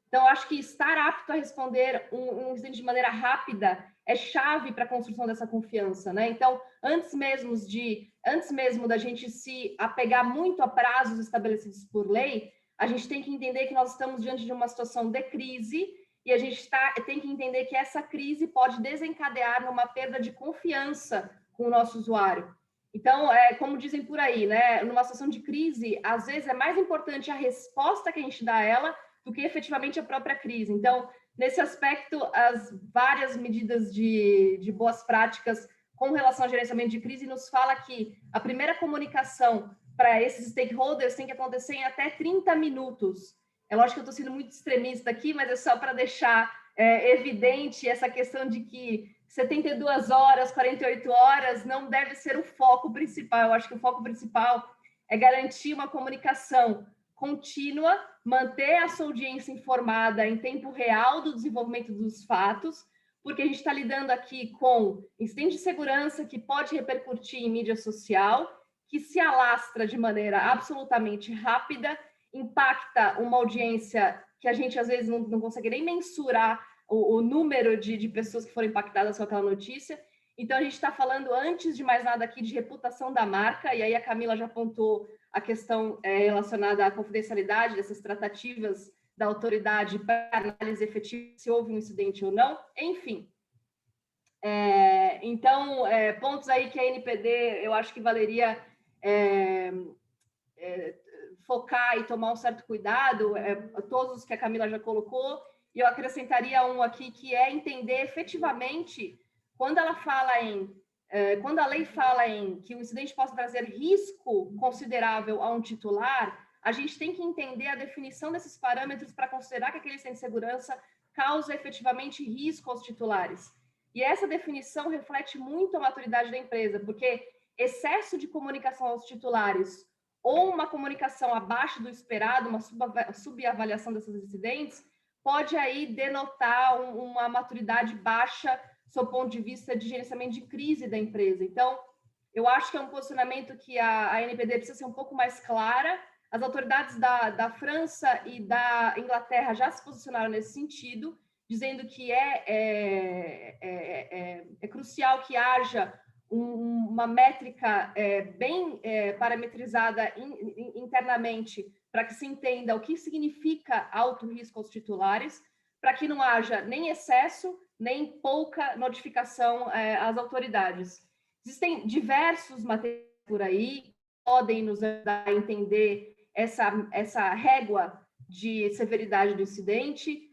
Então, acho que estar apto a responder um incidente de maneira rápida é chave para a construção dessa confiança, né? Então, antes mesmo da gente se apegar muito a prazos estabelecidos por lei, a gente tem que entender que nós estamos diante de uma situação de crise e a gente tem que entender que essa crise pode desencadear numa perda de confiança com o nosso usuário. Então, como dizem por aí, né? Numa situação de crise, às vezes é mais importante a resposta que a gente dá a ela do que efetivamente a própria crise. Então, nesse aspecto, as várias medidas de boas práticas com relação ao gerenciamento de crise nos fala que a primeira comunicação para esses stakeholders tem que acontecer em até 30 minutos. É lógico que eu estou sendo muito extremista aqui, mas é só para deixar evidente essa questão de que 72 horas, 48 horas não deve ser o foco principal. Eu acho que o foco principal é garantir uma comunicação contínua, manter a sua audiência informada em tempo real do desenvolvimento dos fatos, porque a gente está lidando aqui com incidente de segurança que pode repercutir em mídia social, que se alastra de maneira absolutamente rápida, impacta uma audiência que a gente às vezes não consegue nem mensurar o número de pessoas que foram impactadas com aquela notícia. Então, a gente está falando, antes de mais nada aqui, de reputação da marca, e aí a Camila já apontou a questão relacionada à confidencialidade dessas tratativas da autoridade para análise efetiva se houve um incidente ou não, enfim. Então, pontos aí que a NPD, eu acho que valeria focar e tomar um certo cuidado, todos os que a Camila já colocou, e eu acrescentaria um aqui, que é entender efetivamente, quando ela fala quando a lei fala em que o incidente possa trazer risco considerável a um titular, a gente tem que entender a definição desses parâmetros para considerar que aquele incidente de segurança causa efetivamente risco aos titulares. E essa definição reflete muito a maturidade da empresa, porque excesso de comunicação aos titulares ou uma comunicação abaixo do esperado, uma subavaliação desses incidentes, pode aí denotar uma maturidade baixa sob o ponto de vista de gerenciamento de crise da empresa. Então, eu acho que é um posicionamento que a NPD precisa ser um pouco mais clara. As autoridades da França e da Inglaterra já se posicionaram nesse sentido, dizendo que é crucial que haja uma métrica bem parametrizada internamente para que se entenda o que significa alto risco aos titulares, para que não haja nem excesso, nem pouca notificação às autoridades. Existem diversos materiais por aí que podem nos ajudar a entender essa régua de severidade do incidente,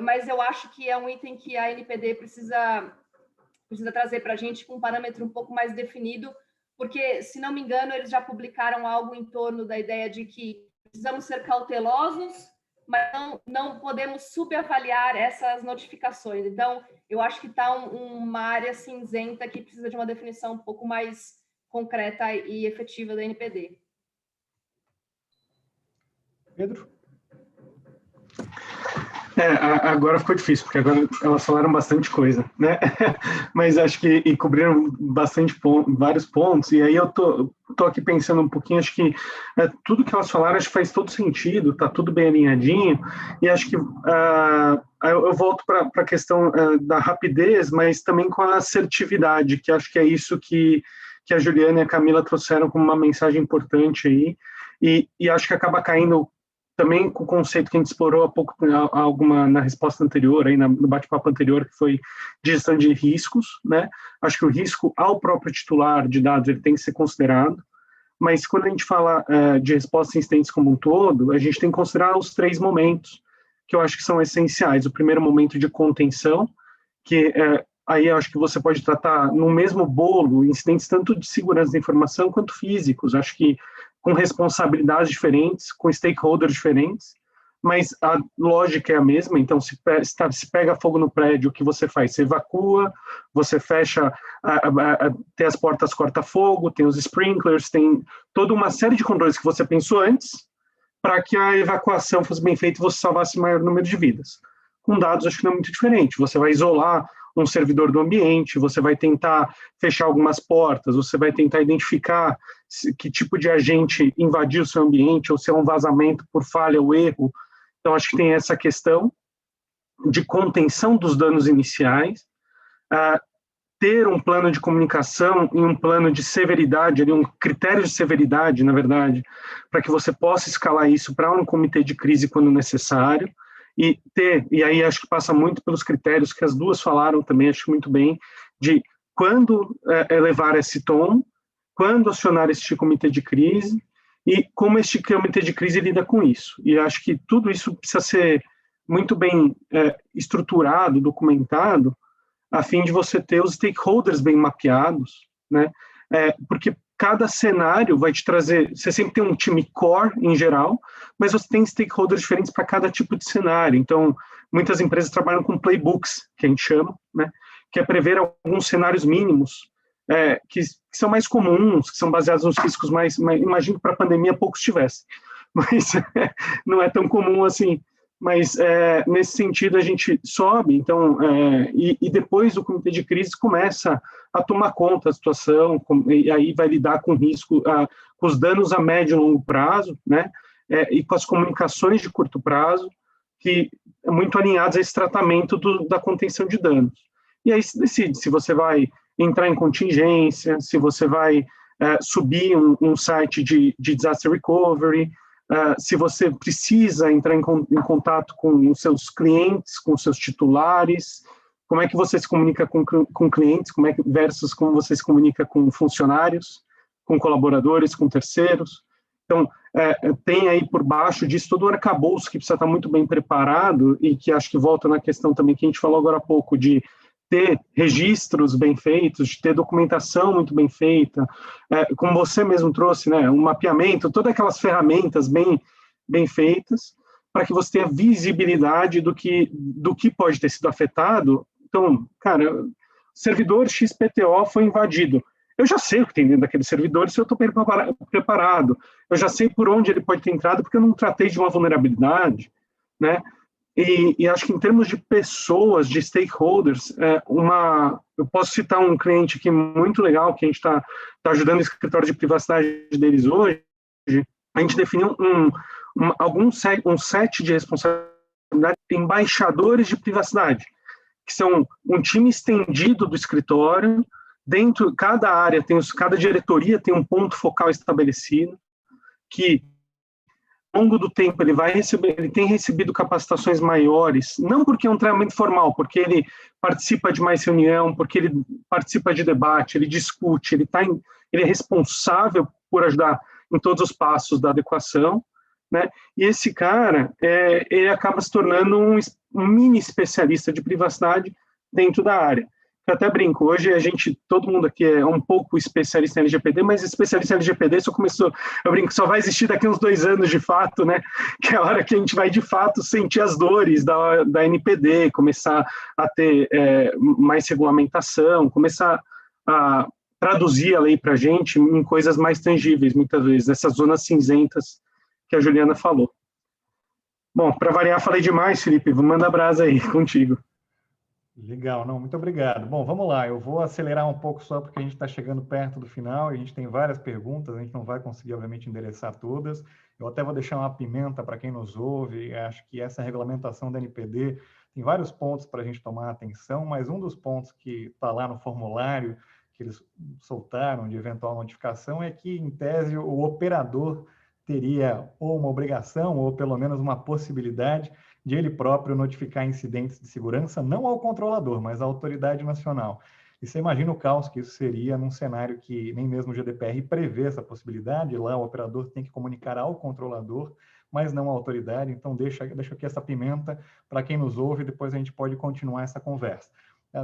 mas eu acho que é um item que a NPD precisa trazer para a gente com um parâmetro um pouco mais definido, porque, se não me engano, eles já publicaram algo em torno da ideia de que precisamos ser cautelosos, mas não podemos subavaliar essas notificações. Então, eu acho que está uma área cinzenta que precisa de uma definição um pouco mais concreta e efetiva da NPD. Pedro? Agora ficou difícil, porque agora elas falaram bastante coisa, né? Mas acho que cobriram vários pontos, e aí eu tô aqui pensando um pouquinho, acho que tudo que elas falaram acho que faz todo sentido, tá tudo bem alinhadinho, e acho que eu volto para a questão da rapidez, mas também com a assertividade, que acho que é isso que a Juliana e a Camila trouxeram como uma mensagem importante aí, e acho que acaba caindo também com o conceito que a gente explorou há pouco, na resposta anterior, aí no bate-papo anterior, que foi de gestão de riscos, né? Acho que o risco ao próprio titular de dados ele tem que ser considerado, mas quando a gente fala de resposta a incidentes como um todo, a gente tem que considerar os 3 momentos que eu acho que são essenciais. O primeiro momento de contenção, que aí eu acho que você pode tratar no mesmo bolo incidentes tanto de segurança da informação quanto físicos. Acho que com responsabilidades diferentes, com stakeholders diferentes, mas a lógica é a mesma. Então, se pega fogo no prédio, o que você faz? Você evacua, você fecha, tem as portas corta-fogo, tem os sprinklers, tem toda uma série de controles que você pensou antes para que a evacuação fosse bem feita e você salvasse o maior número de vidas. Com dados, acho que não é muito diferente. Você vai isolar um servidor do ambiente, você vai tentar fechar algumas portas, você vai tentar identificar que tipo de agente invadiu o seu ambiente, ou se é um vazamento por falha ou erro. Então, acho que tem essa questão de contenção dos danos iniciais, ter um plano de comunicação e um plano de severidade, um critério de severidade, na verdade, para que você possa escalar isso para um comitê de crise quando necessário, e aí acho que passa muito pelos critérios que as duas falaram também, acho muito bem, de quando elevar esse tom, quando acionar este comitê de crise, e como este comitê de crise lida com isso. E acho que tudo isso precisa ser muito bem estruturado, documentado, a fim de você ter os stakeholders bem mapeados, né? Porque cada cenário vai te trazer, você sempre tem um time core em geral, mas você tem stakeholders diferentes para cada tipo de cenário. Então, muitas empresas trabalham com playbooks, que a gente chama, né? Que é prever alguns cenários mínimos, que são mais comuns, que são baseados nos riscos mais imagino que para a pandemia poucos tivessem, mas não é tão comum assim. Mas, nesse sentido, a gente sobe, então, e depois o comitê de crise começa a tomar conta da situação, e aí vai lidar com o risco, com os danos a médio e longo prazo, né, e com as comunicações de curto prazo, que muito alinhadas a esse tratamento da contenção de danos. E aí se decide se você vai entrar em contingência, se você vai subir um site de disaster recovery, se você precisa entrar em contato com os seus clientes, com os seus titulares, como é que você se comunica com clientes, versus como você se comunica com funcionários, com colaboradores, com terceiros. Então, tem aí por baixo disso todo o arcabouço que precisa estar muito bem preparado e que acho que volta na questão também que a gente falou agora há pouco, de ter registros bem feitos, de ter documentação muito bem feita, como você mesmo trouxe, né, um mapeamento, todas aquelas ferramentas bem feitas, para que você tenha visibilidade do que pode ter sido afetado. Então, cara, o servidor XPTO foi invadido. Eu já sei o que tem dentro daquele servidor, se eu estou preparado. Eu já sei por onde ele pode ter entrado, porque eu não tratei de uma vulnerabilidade, né? E acho que em termos de pessoas, de stakeholders, eu posso citar um cliente aqui muito legal, que a gente está ajudando o escritório de privacidade deles hoje. A gente definiu um set de responsabilidade de embaixadores de privacidade, que são um time estendido do escritório, dentro, cada área, cada diretoria tem um ponto focal estabelecido, que ao longo do tempo ele tem recebido capacitações maiores, não porque é um treinamento formal, porque ele participa de mais reunião, porque ele participa de debate, ele discute, ele é responsável por ajudar em todos os passos da adequação, né? E esse cara, ele acaba se tornando um mini especialista de privacidade dentro da área. Eu até brinco, hoje todo mundo aqui é um pouco especialista em LGPD, mas especialista em LGPD só vai existir daqui a uns 2 anos de fato, né? Que é a hora que a gente vai de fato sentir as dores da NPD, começar a ter mais regulamentação, começar a traduzir a lei para a gente em coisas mais tangíveis, muitas vezes, essas zonas cinzentas que a Juliana falou. Bom, para variar, falei demais, Felipe, manda brasa aí, contigo. Legal, não, muito obrigado. Bom, vamos lá, eu vou acelerar um pouco só porque a gente está chegando perto do final e a gente tem várias perguntas, a gente não vai conseguir, obviamente, endereçar todas. Eu até vou deixar uma pimenta para quem nos ouve, acho que essa regulamentação da NPD tem vários pontos para a gente tomar atenção, mas um dos pontos que está lá no formulário, que eles soltaram de eventual notificação, é que, em tese, o operador teria ou uma obrigação ou pelo menos uma possibilidade de ele próprio notificar incidentes de segurança, não ao controlador, mas à autoridade nacional. E você imagina o caos que isso seria num cenário que nem mesmo o GDPR prevê essa possibilidade, lá o operador tem que comunicar ao controlador, mas não à autoridade, então deixa aqui essa pimenta para quem nos ouve, depois a gente pode continuar essa conversa.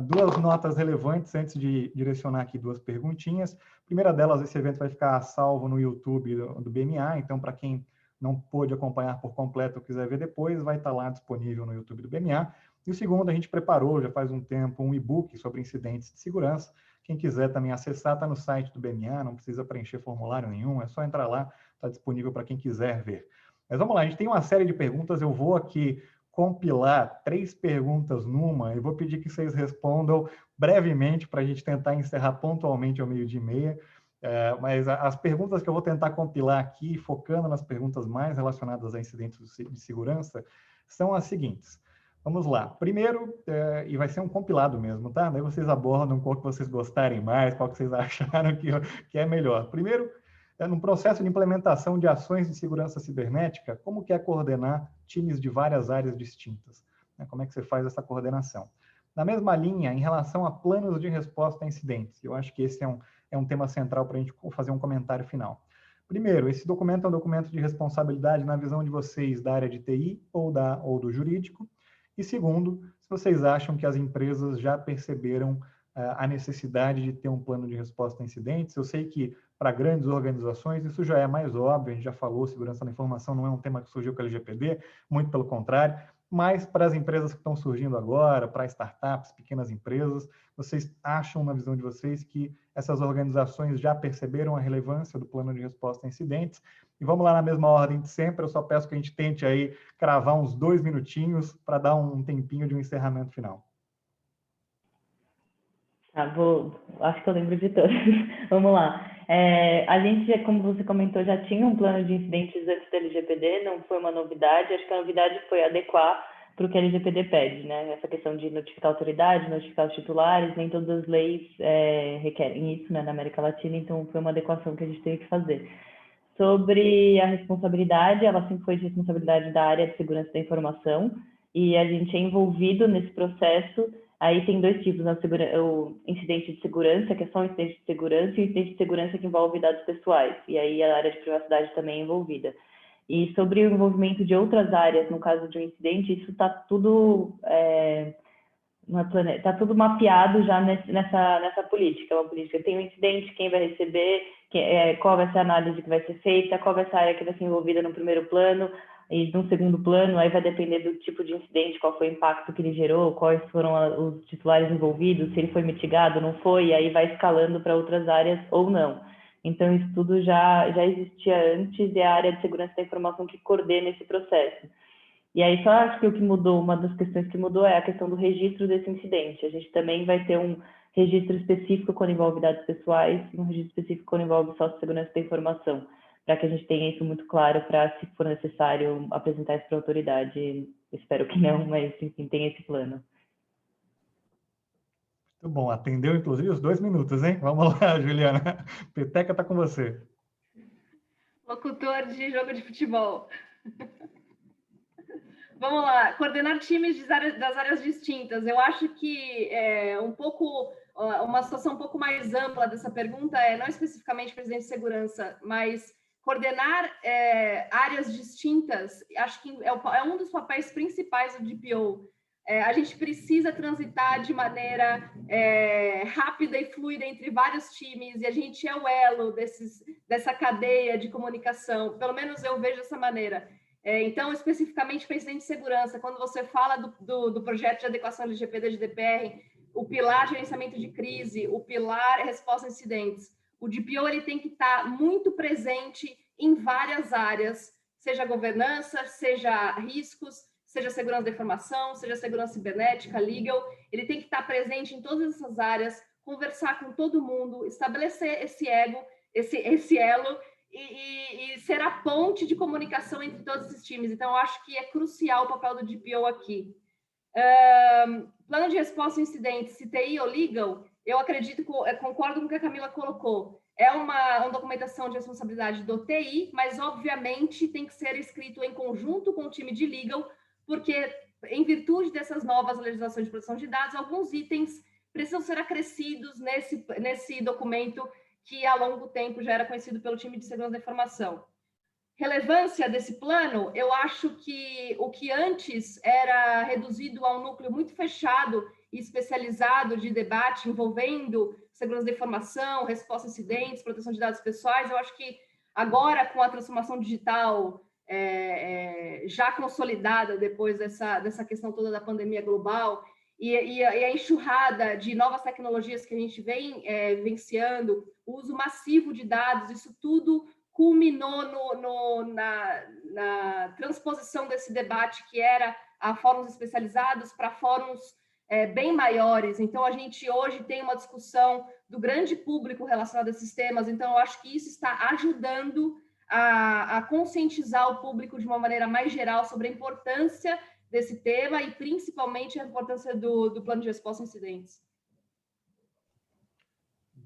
Duas notas relevantes antes de direcionar aqui duas perguntinhas. A primeira delas, esse evento vai ficar salvo no YouTube do BMA, então para quem não pôde acompanhar por completo ou quiser ver depois, vai estar lá disponível no YouTube do BMA. E o segundo, a gente preparou já faz um tempo um e-book sobre incidentes de segurança. Quem quiser também acessar, está no site do BMA, não precisa preencher formulário nenhum, é só entrar lá, está disponível para quem quiser ver. Mas vamos lá, a gente tem uma série de perguntas, eu vou aqui compilar 3 perguntas numa e vou pedir que vocês respondam brevemente para a gente tentar encerrar pontualmente ao 12h30. Mas as perguntas que eu vou tentar compilar aqui, focando nas perguntas mais relacionadas a incidentes de segurança, são as seguintes. Vamos lá. Primeiro, e vai ser um compilado mesmo, tá? Daí vocês abordam qual que vocês gostarem mais, qual que vocês acharam que é melhor. Primeiro, no processo de implementação de ações de segurança cibernética, como que é coordenar times de várias áreas distintas? Como é que você faz essa coordenação? Na mesma linha, em relação a planos de resposta a incidentes, eu acho que esse é um tema central para a gente fazer um comentário final. Primeiro, esse documento é um documento de responsabilidade na visão de vocês da área de TI ou do jurídico. E segundo, se vocês acham que as empresas já perceberam a necessidade de ter um plano de resposta a incidentes. Eu sei que para grandes organizações isso já é mais óbvio, a gente já falou, segurança da informação não é um tema que surgiu com a LGPD, muito pelo contrário, mas para as empresas que estão surgindo agora, para startups, pequenas empresas, vocês acham, na visão de vocês, que essas organizações já perceberam a relevância do plano de resposta a incidentes? E vamos lá na mesma ordem de sempre, eu só peço que a gente tente aí cravar uns 2 minutinhos para dar um tempinho de um encerramento final. Acho que eu lembro de todos. Vamos lá. A gente, como você comentou, já tinha um plano de incidentes antes da LGPD, não foi uma novidade. Acho que a novidade foi adequar para o que a LGPD pede, né? Essa questão de notificar a autoridade, notificar os titulares, nem todas as leis requerem isso, né, na América Latina, então foi uma adequação que a gente teve que fazer. Sobre a responsabilidade, ela sempre foi de responsabilidade da área de segurança da informação, e a gente é envolvido nesse processo. Aí tem 2 tipos, o incidente de segurança, que é só um incidente de segurança, e o incidente de segurança que envolve dados pessoais, e aí a área de privacidade também é envolvida. E sobre o envolvimento de outras áreas, no caso de um incidente, isso está tudo, tá tudo mapeado já nessa política. Uma política tem um incidente, quem vai receber, qual vai ser a análise que vai ser feita, qual vai ser a área que vai ser envolvida no primeiro plano, e no segundo plano, aí vai depender do tipo de incidente, qual foi o impacto que ele gerou, quais foram os titulares envolvidos, se ele foi mitigado, não foi, e aí vai escalando para outras áreas ou não. Então, isso tudo já existia antes e é a área de segurança da informação que coordena esse processo. E aí, só acho que o que mudou, uma das questões que mudou é a questão do registro desse incidente. A gente também vai ter um registro específico quando envolve dados pessoais e um registro específico quando envolve só segurança da informação, para que a gente tenha isso muito claro para, se for necessário, apresentar isso para a autoridade. Espero que não, mas, enfim, tem esse plano. Muito bom, atendeu inclusive os 2 minutos, hein? Vamos lá, Juliana. Peteca está com você. Locutor de jogo de futebol. Vamos lá, coordenar times das áreas distintas. Eu acho que uma situação um pouco mais ampla dessa pergunta não especificamente presidente de segurança, mas coordenar áreas distintas, acho que é um dos papéis principais do DPO. A gente precisa transitar de maneira rápida e fluida entre vários times, e a gente é o elo dessa cadeia de comunicação, pelo menos eu vejo dessa maneira. Então, especificamente para incidente de segurança, quando você fala do projeto de adequação LGPD de DPR, o pilar gerenciamento de crise, o pilar resposta a incidentes, o DPO ele tem que estar muito presente em várias áreas, seja governança, seja riscos, seja segurança da informação, seja segurança cibernética, legal, ele tem que estar presente em todas essas áreas, conversar com todo mundo, estabelecer esse elo e ser a ponte de comunicação entre todos esses times. Então, eu acho que é crucial o papel do DPO aqui. Plano de resposta a incidentes, se TI ou legal, eu acredito, concordo com o que a Camila colocou. é uma documentação de responsabilidade do TI, mas, obviamente, tem que ser escrito em conjunto com o time de legal, porque, em virtude dessas novas legislações de proteção de dados, alguns itens precisam ser acrescidos nesse documento que, há longo tempo, já era conhecido pelo time de segurança da informação. Relevância desse plano, eu acho que o que antes era reduzido a um núcleo muito fechado e especializado de debate envolvendo segurança da informação, resposta a incidentes, proteção de dados pessoais, eu acho que agora, com a transformação digital já consolidada depois dessa questão toda da pandemia global e a enxurrada de novas tecnologias que a gente vem vivenciando, o uso massivo de dados, isso tudo culminou na transposição desse debate que era a fóruns especializados para fóruns bem maiores. Então, a gente hoje tem uma discussão do grande público relacionado a esses temas, então eu acho que isso está ajudando a conscientizar o público de uma maneira mais geral sobre a importância desse tema e principalmente a importância do plano de resposta a incidentes.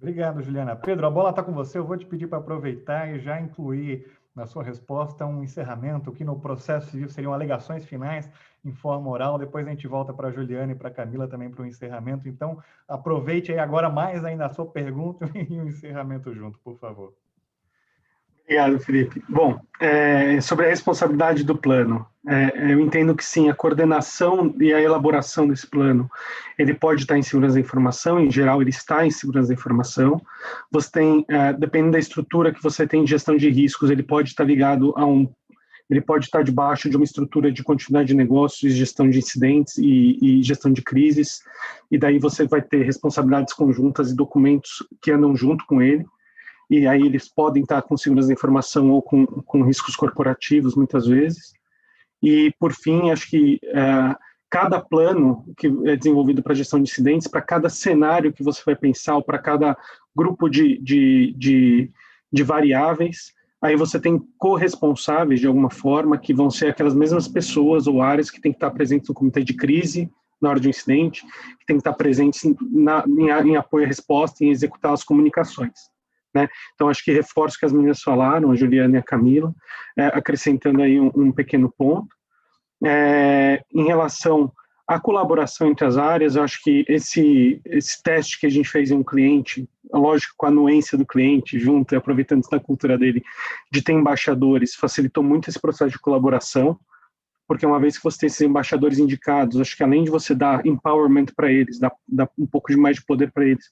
Obrigado, Juliana. Pedro, a bola está com você. Eu vou te pedir para aproveitar e já incluir na sua resposta um encerramento, que no processo civil seriam alegações finais em forma oral. Depois a gente volta para a Juliana e para a Camila também para o encerramento. Então, aproveite aí agora mais ainda a sua pergunta e o encerramento junto, por favor. Obrigado, Felipe. Bom, sobre a responsabilidade do plano, eu entendo que sim, a coordenação e a elaboração desse plano, ele pode estar em segurança da informação, em geral ele está em segurança da informação. Você tem, dependendo da estrutura que você tem de gestão de riscos, ele pode estar ligado ele pode estar debaixo de uma estrutura de continuidade de negócios, gestão de incidentes e gestão de crises, e daí você vai ter responsabilidades conjuntas e documentos que andam junto com ele. E aí eles podem estar com segurança da informação ou com riscos corporativos, muitas vezes. E, por fim, acho que cada plano que é desenvolvido para gestão de incidentes, para cada cenário que você vai pensar, ou para cada grupo de variáveis, aí você tem corresponsáveis, de alguma forma, que vão ser aquelas mesmas pessoas ou áreas que têm que estar presentes no comitê de crise, na hora de um incidente, que tem que estar presentes em apoio à resposta e em executar as comunicações. Né? Então, acho que reforço o que as meninas falaram, a Juliana e a Camila, acrescentando aí um pequeno ponto. Em relação à colaboração entre as áreas, eu acho que esse teste que a gente fez em um cliente, lógico, com a anuência do cliente, junto e aproveitando da cultura dele, de ter embaixadores, facilitou muito esse processo de colaboração, porque uma vez que você tem esses embaixadores indicados, acho que além de você dar empowerment para eles, dar um pouco de mais de poder para eles,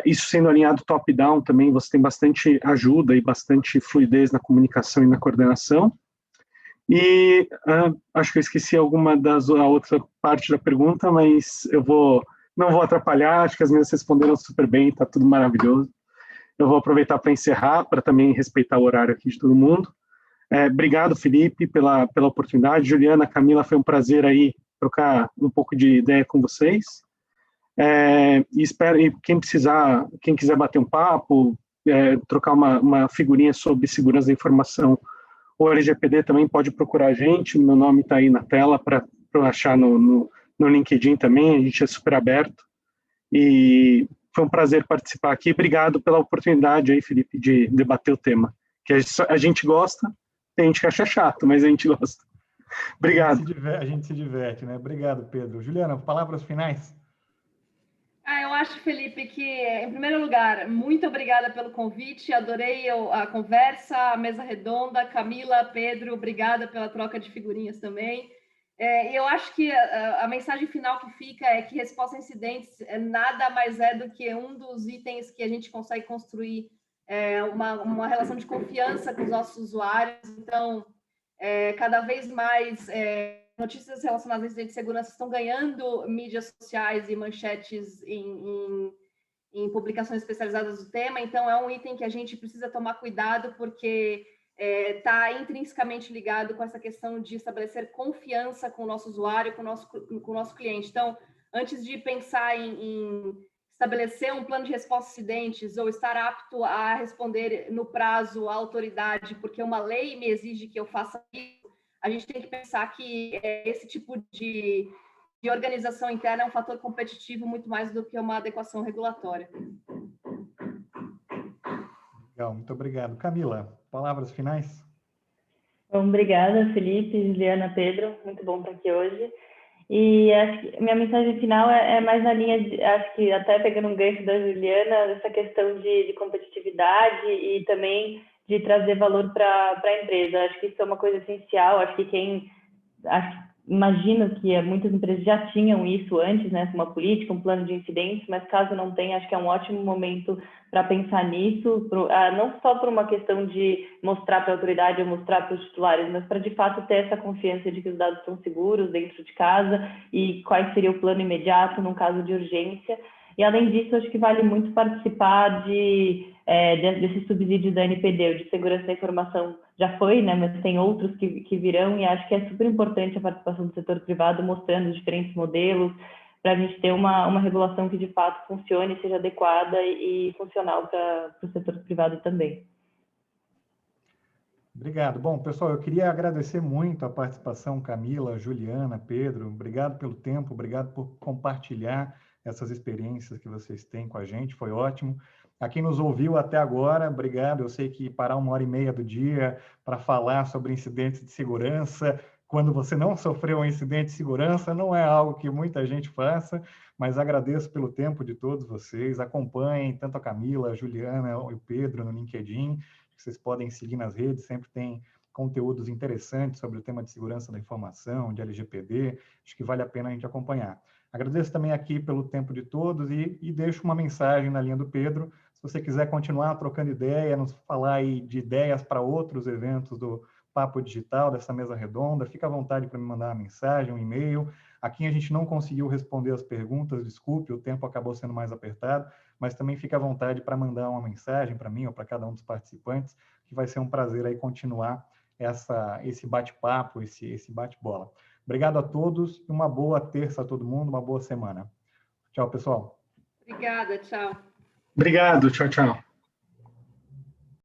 isso sendo alinhado top-down também, você tem bastante ajuda e bastante fluidez na comunicação e na coordenação. E acho que eu esqueci a outra parte da pergunta, mas não vou atrapalhar, acho que as meninas responderam super bem, está tudo maravilhoso. Eu vou aproveitar para encerrar, para também respeitar o horário aqui de todo mundo. Obrigado, Felipe, pela oportunidade. Juliana, Camila, foi um prazer aí trocar um pouco de ideia com vocês. E espero, quem quiser bater um papo, trocar uma figurinha sobre segurança da informação ou LGPD, também pode procurar a gente. Meu nome está aí na tela para achar no LinkedIn também. A gente é super aberto. E foi um prazer participar aqui. Obrigado pela oportunidade aí, Felipe, de debater o tema, que a gente gosta. Tem gente que acha chato, mas a gente gosta. Obrigado. A gente se diverte, né? Obrigado, Pedro. Juliana, palavras finais? Eu acho, Felipe, que, em primeiro lugar, muito obrigada pelo convite, adorei a conversa, a mesa redonda. Camila, Pedro, obrigada pela troca de figurinhas também. Eu acho que a mensagem final que fica é que resposta a incidentes nada mais é do que um dos itens que a gente consegue construir uma relação de confiança com os nossos usuários. Então, cada vez mais notícias relacionadas a incidentes de segurança estão ganhando mídias sociais e manchetes em publicações especializadas do tema. Então, é um item que a gente precisa tomar cuidado, porque está intrinsecamente ligado com essa questão de estabelecer confiança com o nosso usuário, com o nosso cliente. Então, antes de pensar em estabelecer um plano de resposta a incidentes ou estar apto a responder no prazo à autoridade, porque uma lei me exige que eu faça isso, a gente tem que pensar que esse tipo de organização interna é um fator competitivo muito mais do que uma adequação regulatória. Legal, muito obrigado. Camila, palavras finais? Bom, obrigada, Felipe, Juliana, Pedro, muito bom estar aqui hoje. E acho que minha mensagem final é mais na linha de, acho que até pegando um gancho da Juliana, essa questão de competitividade e também de trazer valor para a empresa. Acho que isso é uma coisa essencial. Acho que imagino que muitas empresas já tinham isso antes, né, uma política, um plano de incidentes, mas caso não tenha, acho que é um ótimo momento para pensar nisso, não só por uma questão de mostrar para a autoridade ou mostrar para os titulares, mas para de fato ter essa confiança de que os dados estão seguros dentro de casa e qual seria o plano imediato num caso de urgência. E além disso, acho que vale muito participar desse subsídio da NPD, o de segurança da informação já foi, né, mas tem outros que virão, e acho que é super importante a participação do setor privado, mostrando os diferentes modelos, para a gente ter uma regulação que de fato funcione, seja adequada e funcional para o setor privado também. Obrigado. Bom, pessoal, eu queria agradecer muito a participação, Camila, Juliana, Pedro. Obrigado pelo tempo, obrigado por compartilhar essas experiências que vocês têm com a gente, foi ótimo. A quem nos ouviu até agora, obrigado. Eu sei que parar 1h30 do dia para falar sobre incidentes de segurança, quando você não sofreu um incidente de segurança, não é algo que muita gente faça, mas agradeço pelo tempo de todos vocês. Acompanhem tanto a Camila, a Juliana e o Pedro no LinkedIn, que vocês podem seguir nas redes, sempre tem conteúdos interessantes sobre o tema de segurança da informação, de LGPD, acho que vale a pena a gente acompanhar. Agradeço também aqui pelo tempo de todos e deixo uma mensagem na linha do Pedro. Se você quiser continuar trocando ideia, nos falar aí de ideias para outros eventos do Papo Digital, dessa mesa redonda, fica à vontade para me mandar uma mensagem, um e-mail. Aqui a gente não conseguiu responder as perguntas, desculpe, o tempo acabou sendo mais apertado, mas também fica à vontade para mandar uma mensagem para mim ou para cada um dos participantes, que vai ser um prazer aí continuar esse bate-papo, esse bate-bola. Obrigado a todos e uma boa terça a todo mundo, uma boa semana. Tchau, pessoal. Obrigada, tchau. Obrigado, tchau, tchau.